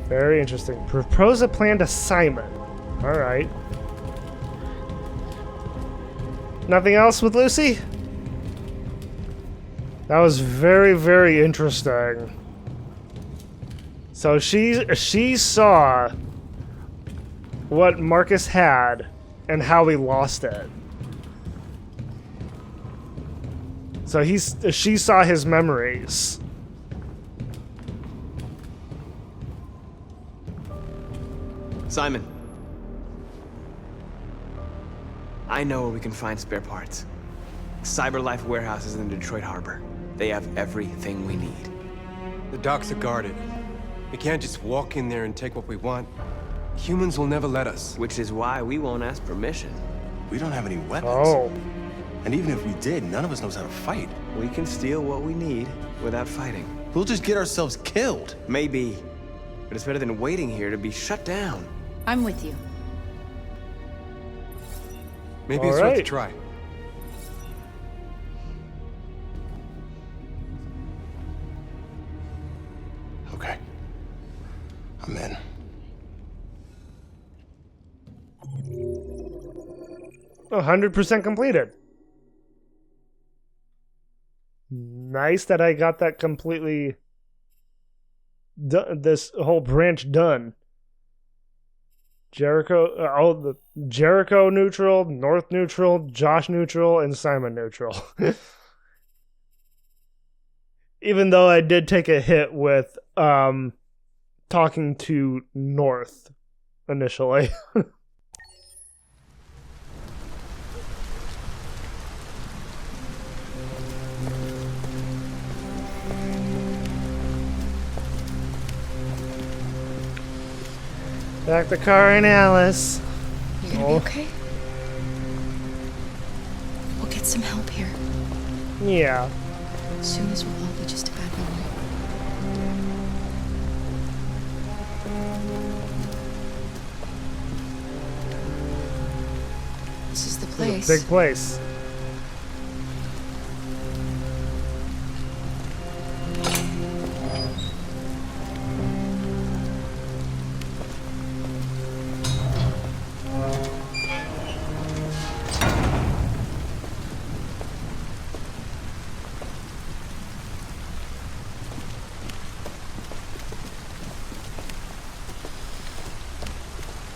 Very interesting. Propose a plan to Simon. Alright. Nothing else with Lucy? That was very, very interesting. So she saw what Markus had and how he lost it. So she saw his memories. Simon. I know where we can find spare parts. CyberLife warehouses in the Detroit Harbor. They have everything we need. The docks are guarded. We can't just walk in there and take what we want. Humans will never let us. Which is why we won't ask permission. We don't have any weapons. Oh. And even if we did, none of us knows how to fight. We can steal what we need without fighting. We'll just get ourselves killed. Maybe. But it's better than waiting here to be shut down. I'm with you. Maybe it's worth a try. Okay. I'm in. Oh, 100% completed. Nice that I got that completely done, this whole branch done. Jericho, the Jericho neutral, North neutral, Josh neutral, and Simon neutral. Even though I did take a hit with talking to North initially. Back to Car and Alice. You gonna be okay? We'll get some help here. Yeah. Soon this will all be just a bad memory. This is the place. Big place.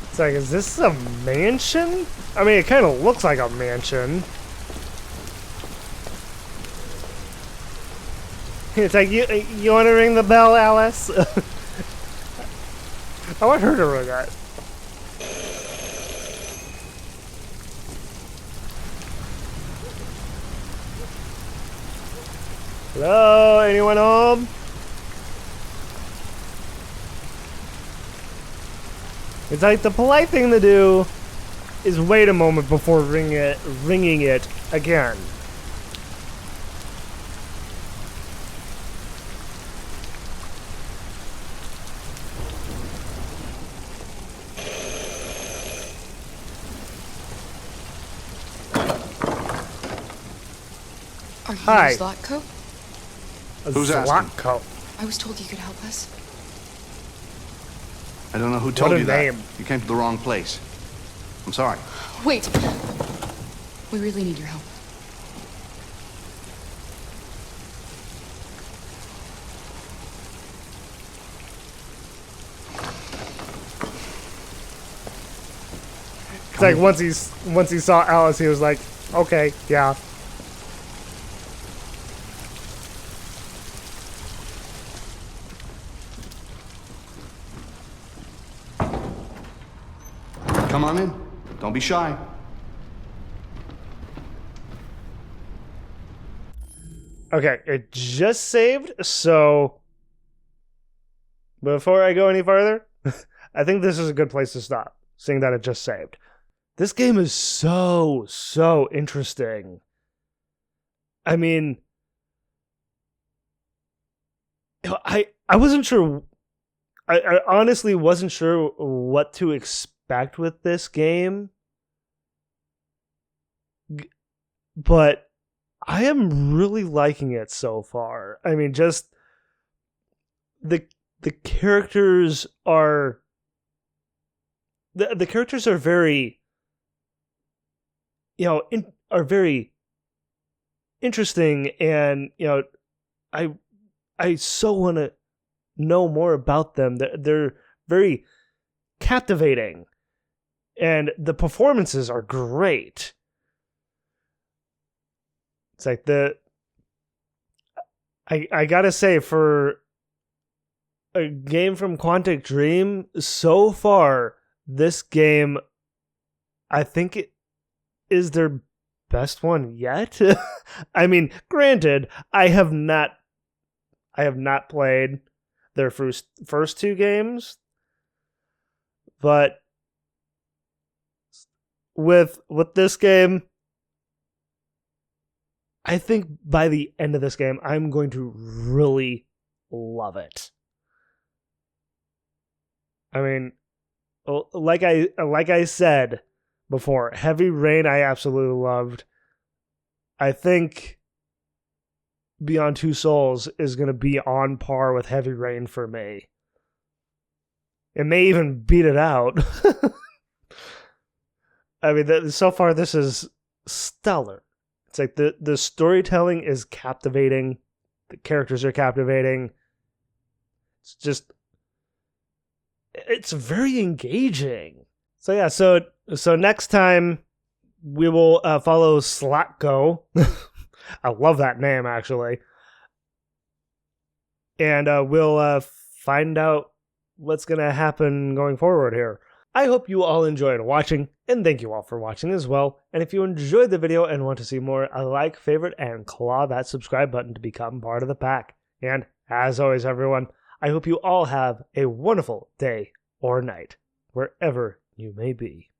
It's like, is this a mansion? I mean, it kind of looks like a mansion. It's like, you want to ring the bell, Alice? I want her to ring that. Hello, anyone home? It's like the polite thing to do is wait a moment before ringing it again. Are you Hi. Zlatko? Who's asking? Zlatko. I was told you could help us. I don't know who told What a you name. that. You came to the wrong place. I'm sorry. Wait. We really need your help. It's like once he saw Alice, he was like, okay, yeah. Come on in. Don't be shy. Okay, it just saved, so before I go any farther, I think this is a good place to stop, seeing that it just saved. This game is so interesting. I mean, I wasn't sure. I honestly wasn't sure what to expect with this game, but I am really liking it so far. I mean, just the characters are the characters are very, are very interesting, and I so want to know more about them. They're very captivating, and the performances are great. It's like I gotta say, for a game from Quantic Dream, so far, this game, I think it is their best one yet. I mean, granted, I have not played their first two games, but with this game, I think by the end of this game, I'm going to really love it. I mean, like I said before, Heavy Rain I absolutely loved. I think Beyond Two Souls is going to be on par with Heavy Rain for me. It may even beat it out. I mean, so far this is stellar. It's like the storytelling is captivating. The characters are captivating. It's very engaging. So yeah, so next time we will follow Zlatko. I love that name, actually. And we'll find out what's going to happen going forward here. I hope you all enjoyed watching, and thank you all for watching as well. And if you enjoyed the video and want to see more, like, favorite, and claw that subscribe button to become part of the pack. And as always, everyone, I hope you all have a wonderful day or night. wherever you may be.